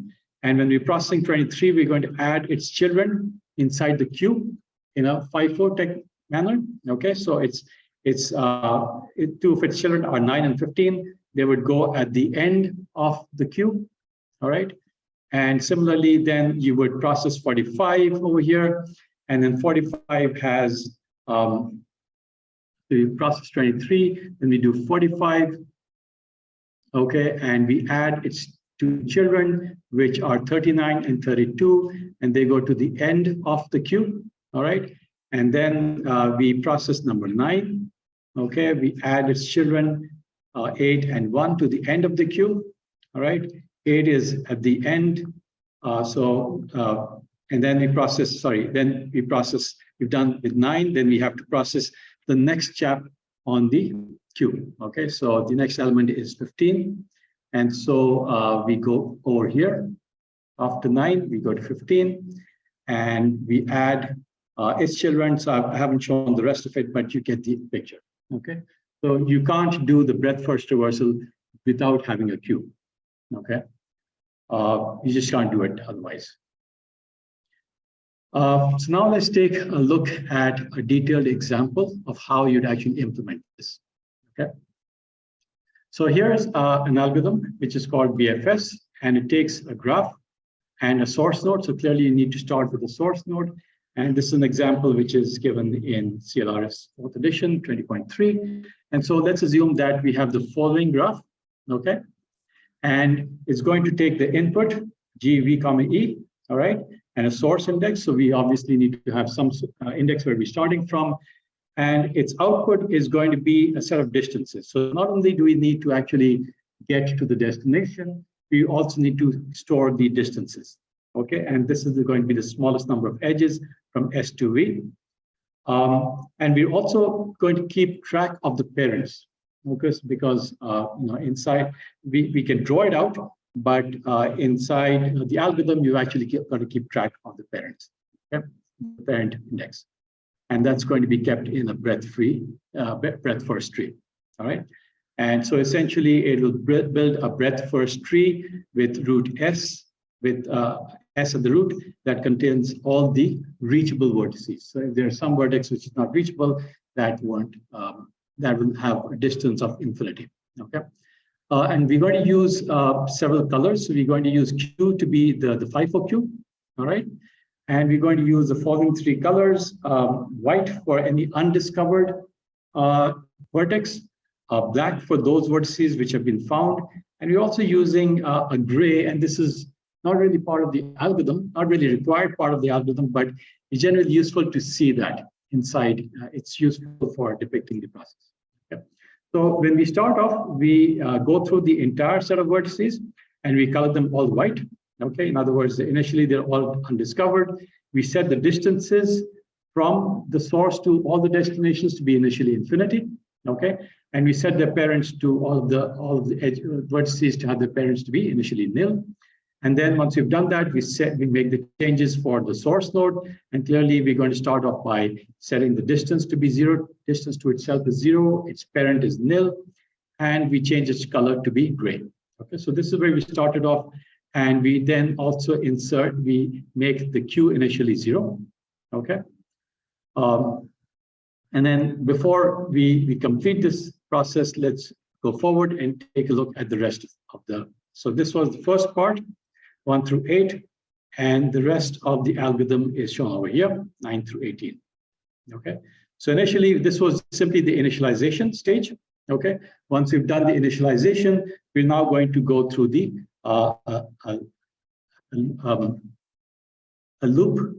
and when we're processing 23, we're going to add its children inside the queue in a FIFO tech manner. Okay, so two of its children are 9 and 15. They would go at the end of the queue. All right, and similarly, then you would process 45 over here, and then 45 has we process 23. Then we do 45. Okay, and we add its two children, which are 39 and 32, and they go to the end of the queue, all right? And then we process number 9, okay? We add its children, 8 and 1 to the end of the queue, all right? 8 is at the end, and then we process, we've done with 9, then we have to process the next chap on the queue, okay? So the next element is 15. And so we go over here. After 9, we go to 15, and we add its children. So I haven't shown the rest of it, but you get the picture. Okay. So you can't do the breadth first reversal without having a queue. Okay. You just can't do it otherwise. So now let's take a look at a detailed example of how you'd actually implement this. Okay. So here's an algorithm which is called BFS, and it takes a graph and a source node. So clearly you need to start with the source node. And this is an example which is given in CLRS 4th edition 20.3. And so let's assume that we have the following graph, okay? And it's going to take the input, G, V, comma, E, all right? And a source index. So we obviously need to have some index where we're starting from. And its output is going to be a set of distances. So not only do we need to actually get to the destination, we also need to store the distances, okay? And this is going to be the smallest number of edges from S to V. And we're also going to keep track of the parents, because inside, we can draw it out, but inside the algorithm, you actually got to keep track of the parents, okay? The parent index. And that's going to be kept in a breadth first tree, all right? And so essentially it will build a breadth first tree with root S, with S at the root that contains all the reachable vertices. So if there's some vertex which is not reachable, that will have a distance of infinity, okay? And we're going to use several colors. So we're going to use Q to be the FIFO Q, all right? And we're going to use the following 3 colors: white for any undiscovered vertex, black for those vertices which have been found. And we're also using a gray, and this is not really part of the algorithm, not really required part of the algorithm, but it's generally useful to see that. inside. It's useful for depicting the process. Okay. So when we start off, we go through the entire set of vertices and we color them all white. Okay. In other words, initially they're all undiscovered. We set the distances from the source to all the destinations to be initially infinity. Okay. And we set their parents to all of the edge vertices to have their parents to be initially nil. And then once we've done that, we make the changes for the source node. And clearly we're going to start off by setting the distance to be 0, distance to itself is 0, its parent is nil, and we change its color to be gray. Okay, so this is where we started off. And we then also we make the Q initially 0. Okay. And then before we complete this process, let's go forward and take a look at the rest of so this was the first part, 1 through 8, and the rest of the algorithm is shown over here, 9 through 18. Okay, so initially this was simply the initialization stage. Okay, once we've done the initialization, we're now going to go through the a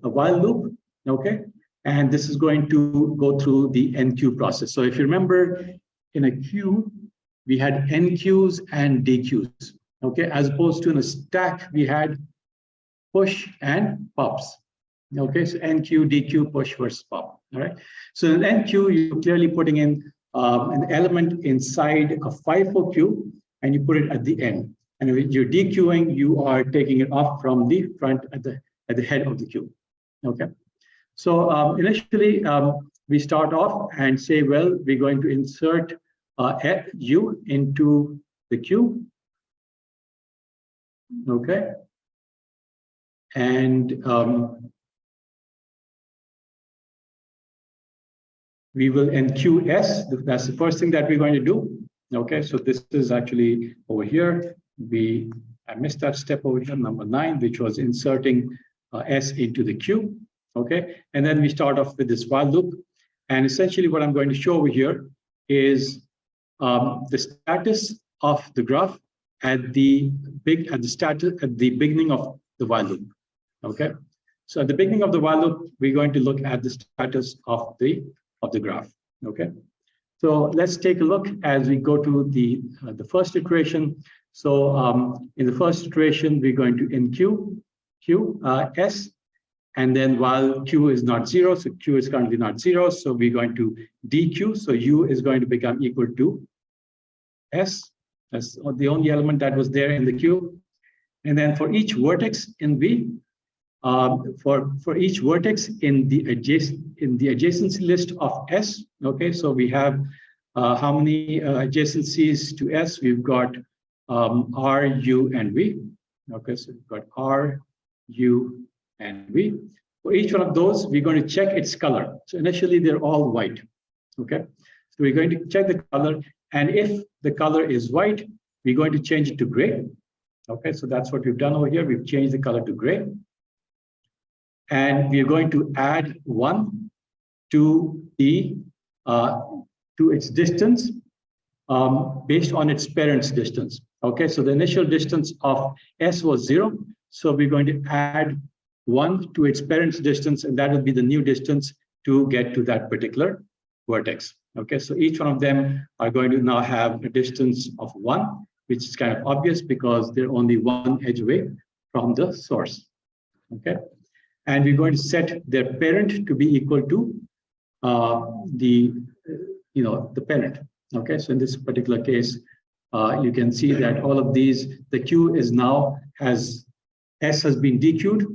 while loop. Okay, and this is going to go through the NQ process. So if you remember, in a queue, we had NQs and DQs. Okay, as opposed to in a stack, we had push and pops. Okay, so NQ, DQ, push versus pop. All right. So in NQ, you're clearly putting in an element inside a FIFO queue, and you put it at the end. And when you're DQing, you are taking it off from the front at the head of the queue. Okay. So initially, we start off and say, well, we're going to insert U into the queue. Okay. And we will NQS. That's the first thing that we're going to do. Okay. So this is actually over here. I missed that step over here, number 9, which was inserting S into the queue. Okay. And then we start off with this while loop. And essentially what I'm going to show over here is the status of the graph at the beginning of the while loop. Okay, so at the beginning of the while loop, we're going to look at the status of the graph. Okay, so let's take a look as we go to the first iteration. So in the first iteration, we're going to NQ S, and then while Q is not 0, so Q is currently not 0, so we're going to DQ. So U is going to become equal to S. That's the only element that was there in the queue. And then for each vertex in V, for each vertex in the adjacency list of S. Okay, so we have how many adjacencies to S? We've got R, U, and V. Okay, so we've got R, U, and V. For each one of those, we're going to check its color. So initially, they're all white. Okay, so we're going to check the color. And if the color is white, we're going to change it to gray. Okay, so that's what we've done over here. We've changed the color to gray. And we're going to add 1 to its distance based on its parent's distance. Okay, so the initial distance of S was 0. So we're going to add 1 to its parent's distance, and that will be the new distance to get to that particular vertex. Okay, so each one of them are going to now have a distance of 1, which is kind of obvious because they're only 1 edge away from the source. Okay, and we're going to set their parent to be equal to the parent. Okay, so in this particular case, you can see that all of these, the Q is now S has been DQ'd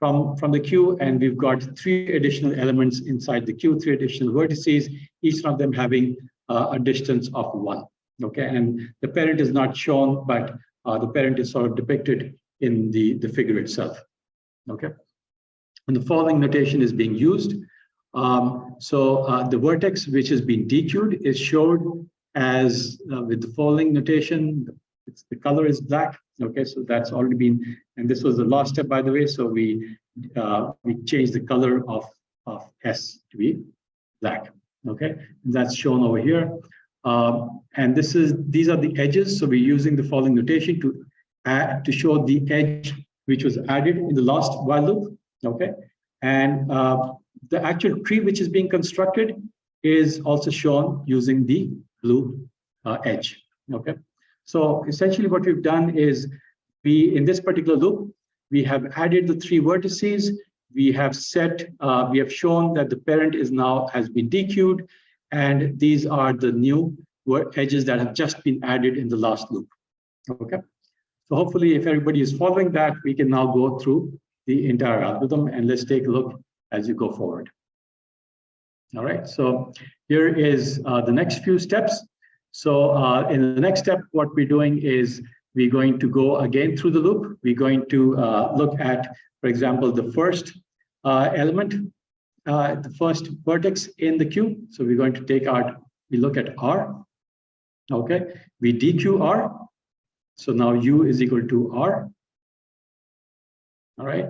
from the queue, and we've got 3 additional elements inside the queue, 3 additional vertices, each one of them having a distance of 1. Okay, and the parent is not shown, but the parent is sort of depicted in the figure itself. Okay, and the following notation is being used. So the vertex which has been DQ'd is showed as with the following notation. The color is black. Okay, so that's already been, and this was the last step, by the way. So we changed the color of S to be black. Okay, and that's shown over here. And these are the edges. So we're using the following notation to show the edge which was added in the last while loop. Okay, and the actual tree which is being constructed is also shown using the blue edge. Okay, so essentially what we've done is in this particular loop, we have added the 3 vertices. We have shown that the parent has been dequeued, and these are the new edges that have just been added in the last loop. Okay, so hopefully if everybody is following that, we can now go through the entire algorithm, and let's take a look as you go forward. All right, so here is the next few steps. So in the next step, what we're doing is we're going to go again through the loop. We're going to look at, for example, the first element, the first vertex in the queue. So we're going to we look at R. Okay, we dequeue R. So now U is equal to R. All right,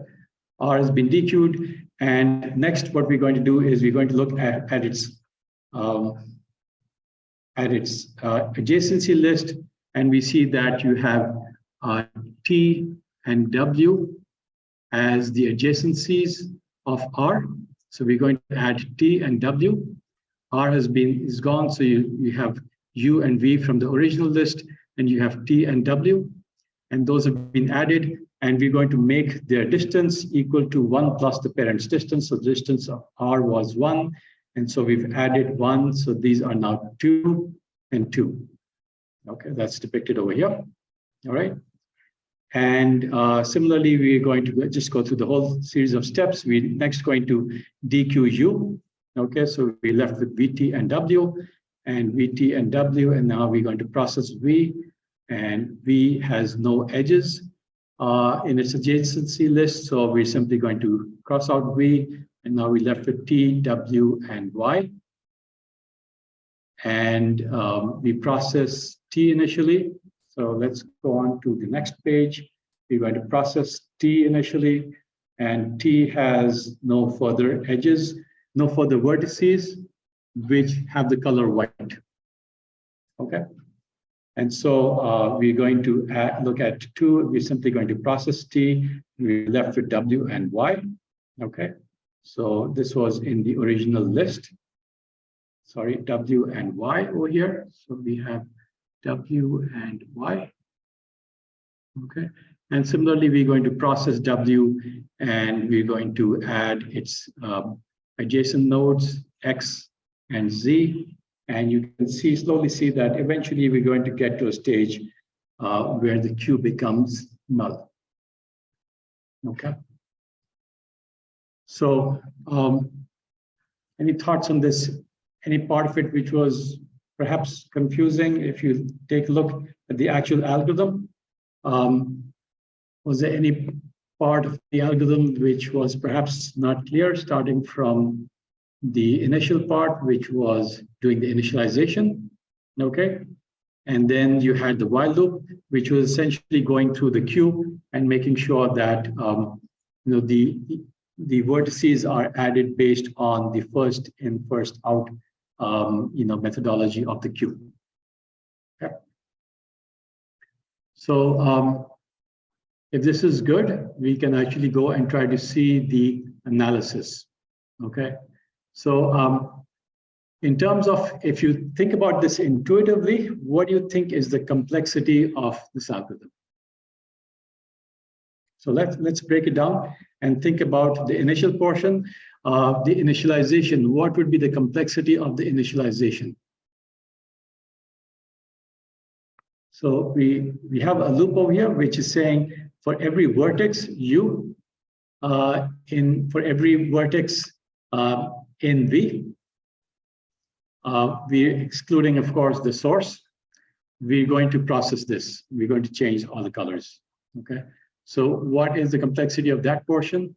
R has been dequeued. And next, what we're going to do is we're going to look at its adjacency list, and we see that you have T and W as the adjacencies of R. So we're going to add T and W. R is gone, so you have U and V from the original list, and you have T and W, and those have been added. And we're going to make their distance equal to 1 plus the parent's distance. So the distance of R was 1. And so we've added 1. So these are now 2 and 2. Okay, that's depicted over here. All right. And similarly, we're going to just go through the whole series of steps. We're next going to dequeue U. Okay, so we left with VT and W, and VT and W. And now we're going to process V. And V has no edges in its adjacency list, so we're simply going to cross out V, and now we're left with T, W, and Y. And we process T initially, so let's go on to the next page. We're going to process T initially, and T has no further edges, no further vertices, which have the color white. Okay. And so we're going to look at 2. We're simply going to process T. We're left with W and Y. Okay. So this was in the original list. Sorry, W and Y over here. So we have W and Y. Okay. And similarly, we're going to process W, and we're going to add its adjacent nodes, X and Z. And you can slowly see that eventually we're going to get to a stage where the queue becomes null. Okay. So any thoughts on this? Any part of it which was perhaps confusing? If you take a look at the actual algorithm, was there any part of the algorithm which was perhaps not clear, starting from the initial part, which was doing the initialization, okay? And then you had the while loop, which was essentially going through the queue and making sure that the vertices are added based on the first in, first out methodology of the queue. Okay. So if this is good, we can actually go and try to see the analysis. Okay. So in terms of, if you think about this intuitively, what do you think is the complexity of this algorithm? So let's break it down and think about the initial portion, the initialization. What would be the complexity of the initialization? So we have a loop over here, which is saying for every vertex U, for every vertex in V, we're excluding, of course, the source. We're going to process this. We're going to change all the colors. Okay. So what is the complexity of that portion?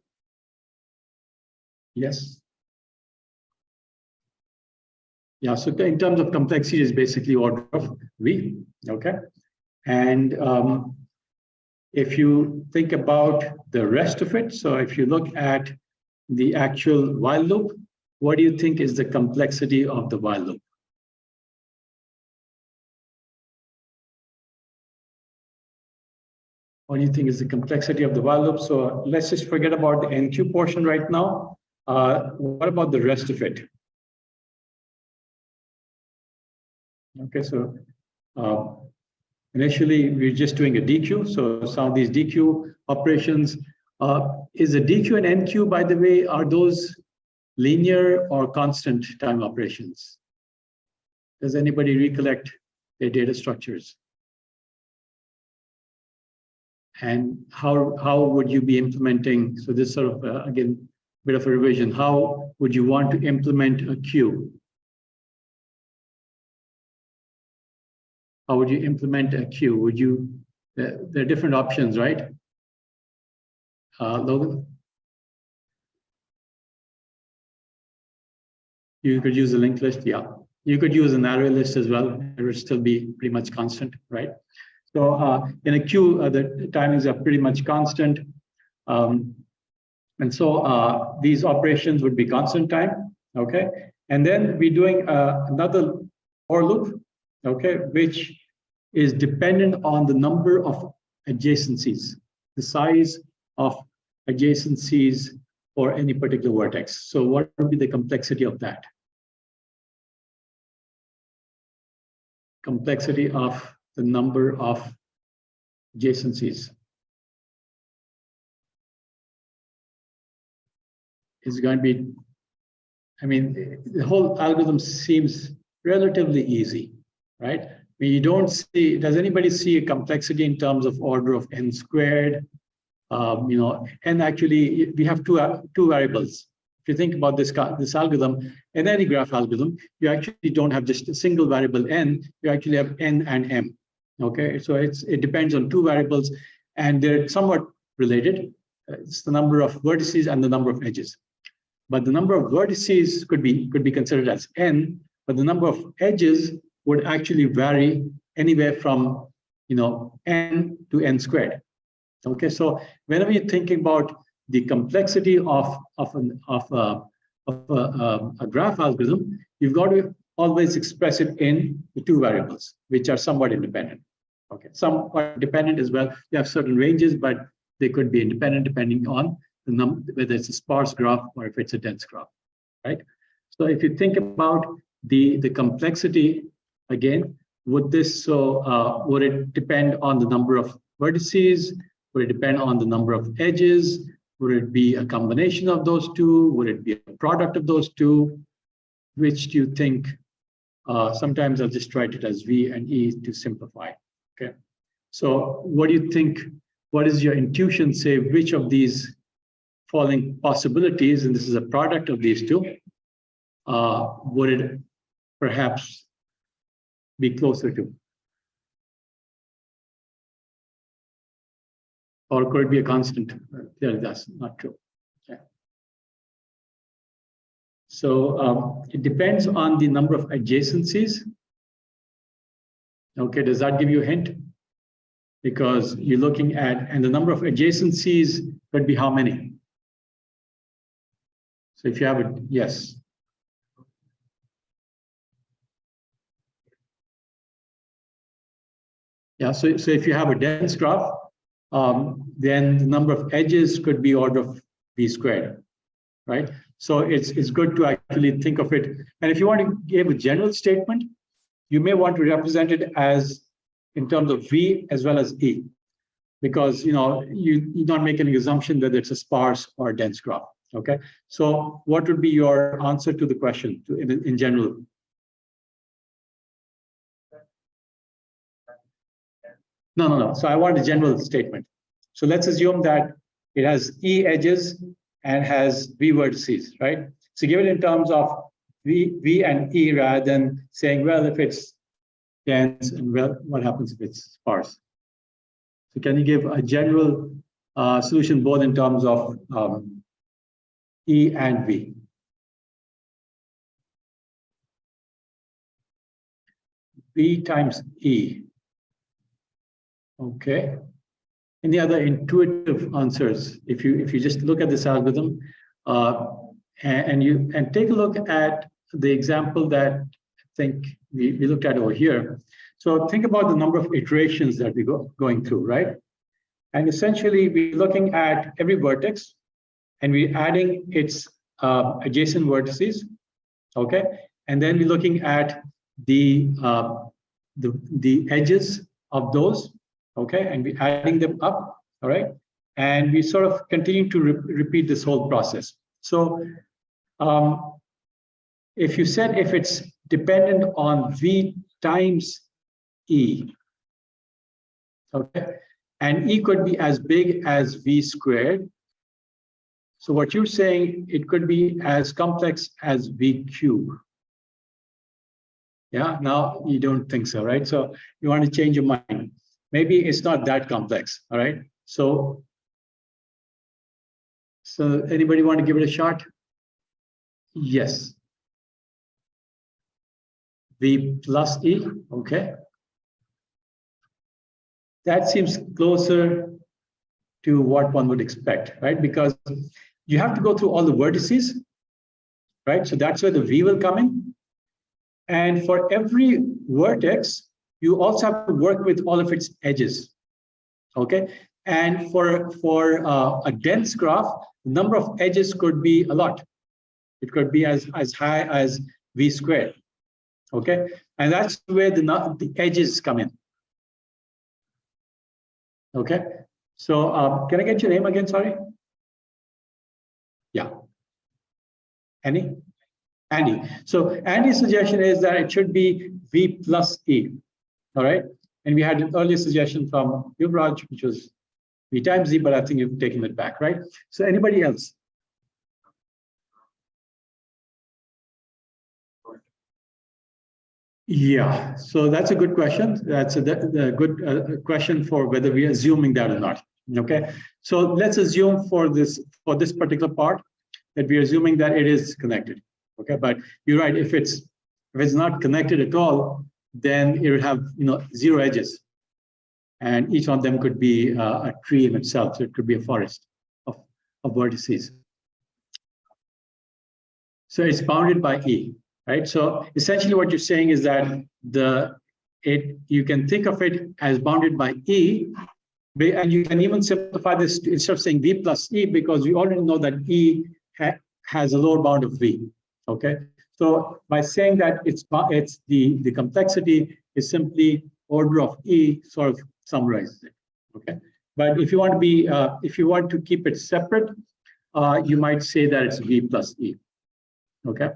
Yes. Yeah. So in terms of complexity, is basically order of V. Okay. And if you think about the rest of it, so if you look at the actual while loop, what do you think is the complexity of the while loop? What do you think is the complexity of the while loop? So let's just forget about the NQ portion right now. What about the rest of it? Okay, so initially we're just doing a DQ. So some of these DQ operations, is a DQ and NQ, by the way, are those linear or constant time operations? Does anybody recollect their data structures? And how would you be implementing? So this sort of, again, bit of a revision. How would you want to implement a queue? How would you implement a queue? Would you, there are different options, right? Logan? You could use a linked list, yeah. You could use an array list as well. It would still be pretty much constant, right? So in a queue, the timings are pretty much constant. And so these operations would be constant time, okay? And then we're doing another for loop, okay, which is dependent on the number of adjacencies, the size of adjacencies for any particular vertex. So what would be the complexity of that? Complexity of the number of adjacencies is going to be, I mean, the whole algorithm seems relatively easy, right? I mean, you don't see, does anybody see a complexity in terms of order of n squared? And actually we have two variables. If you think about this algorithm, in any graph algorithm, you actually don't have just a single variable n, you actually have n and m. Okay, so it depends on two variables and they're somewhat related. It's the number of vertices and the number of edges. But the number of vertices could be considered as n, but the number of edges would actually vary anywhere from n to n squared. Okay, so whenever you're thinking about the complexity of a graph algorithm, you've got to always express it in the two variables, which are somewhat independent. Okay, somewhat dependent as well. You have certain ranges, but they could be independent depending on the whether it's a sparse graph or if it's a dense graph, right? So if you think about the complexity, again, would it depend on the number of vertices? Would it depend on the number of edges? Would it be a combination of those two? Would it be a product of those two? Which do you think? Sometimes I'll just write it as V and E to simplify. Okay. So what do you think? What is your intuition say? Which of these following possibilities, and this is a product of these two, would it perhaps be closer to? Or could it be a constant? Clearly, that's not true. Okay. So it depends on the number of adjacencies. Okay, does that give you a hint? Because you're looking at, and the number of adjacencies could be how many? So if you have it, yes. Yeah, so if you have a dense graph, then the number of edges could be order of v squared, right? So it's good to actually think of it. And if you want to give a general statement, you may want to represent it as in terms of v as well as e, because you're not making an assumption that it's a sparse or a dense graph. Okay, so what would be your answer to the question in general? No. So I want a general statement. So let's assume that it has E edges and has V vertices, right? So give it in terms of V and E rather than saying, well, if it's dense, and well, what happens if it's sparse? So can you give a general solution both in terms of E and V? V times E. Okay. Any other intuitive answers? If you just look at this algorithm and take a look at the example that I think we looked at over here. So think about the number of iterations that we going through, right? And essentially we're looking at every vertex and we're adding its adjacent vertices, okay? And then we're looking at the edges of those, okay? And we're adding them up, all right? And we sort of continue to repeat this whole process. So if you said if it's dependent on V times E, okay? And E could be as big as V squared. So what you're saying, it could be as complex as V cube. Yeah, now you don't think so, right? So you want to change your mind. Maybe it's not that complex, all right? So anybody want to give it a shot? Yes. V plus E, okay. That seems closer to what one would expect, right? Because you have to go through all the vertices, right? So that's where the V will come in. And for every vertex, you also have to work with all of its edges, okay? And for a dense graph, the number of edges could be a lot. It could be as high as V squared, okay? And that's where the edges come in, okay? So can I get your name again, sorry? Yeah. Annie? Andy. So Andy's suggestion is that it should be V plus E, all right? And we had an earlier suggestion from Yuvraj, which was V times Z, but I think you've taken it back, right? So anybody else? Yeah, so that's a good question. That's a good question for whether we're assuming that or not, okay? So let's assume for this particular part that we're assuming that it is connected. Okay, but you're right. If it's not connected at all, then it would have zero edges, and each one of them could be a tree in itself. So it could be a forest of vertices. So it's bounded by E, right? So essentially, what you're saying is that you can think of it as bounded by E, and you can even simplify this instead of saying V plus E, because we already know that E has a lower bound of V. Okay, so by saying that it's the complexity is simply order of E, sort of summarizes it. Okay, but if you want to be if you want to keep it separate, you might say that it's V plus E. Okay,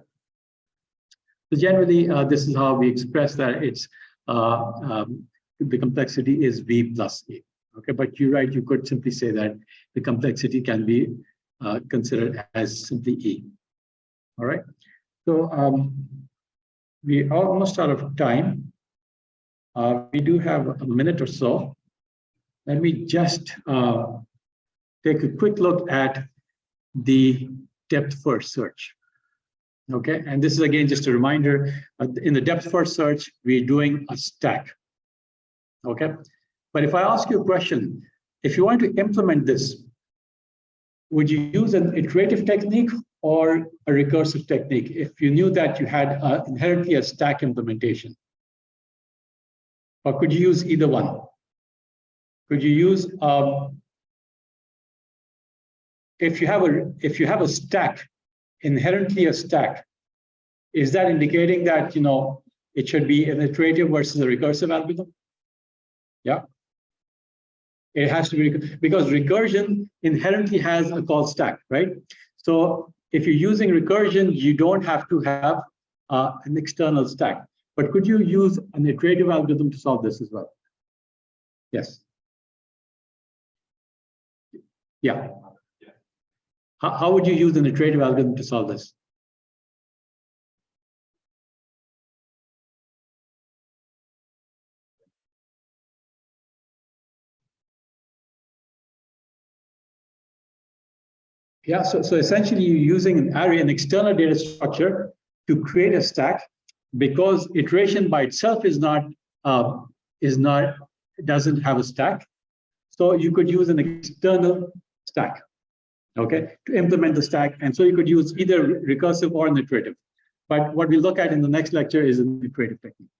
so generally this is how we express that it's the complexity is V plus E. Okay, but you're right. You could simply say that the complexity can be considered as simply E. All right. So we're almost out of time. We do have a minute or so. Let me just take a quick look at the depth-first search. Okay, and this is again just a reminder. In the depth-first search, we're doing a stack. Okay, but if I ask you a question, if you want to implement this, would you use an iterative technique or a recursive technique if you knew that you had inherently a stack implementation? Or could you use either one? Could you use if you have a stack, inherently a stack, is that indicating that it should be an iterative versus a recursive algorithm? Yeah. It has to be, because recursion inherently has a call stack, right? So if you're using recursion, you don't have to have an external stack. But could you use an iterative algorithm to solve this as well? Yes. Yeah. How would you use an iterative algorithm to solve this? Yeah, so essentially you're using an array, an external data structure to create a stack, because iteration by itself doesn't have a stack. So you could use an external stack, okay, to implement the stack. And so you could use either recursive or an iterative. But what we look at in the next lecture is an iterative technique.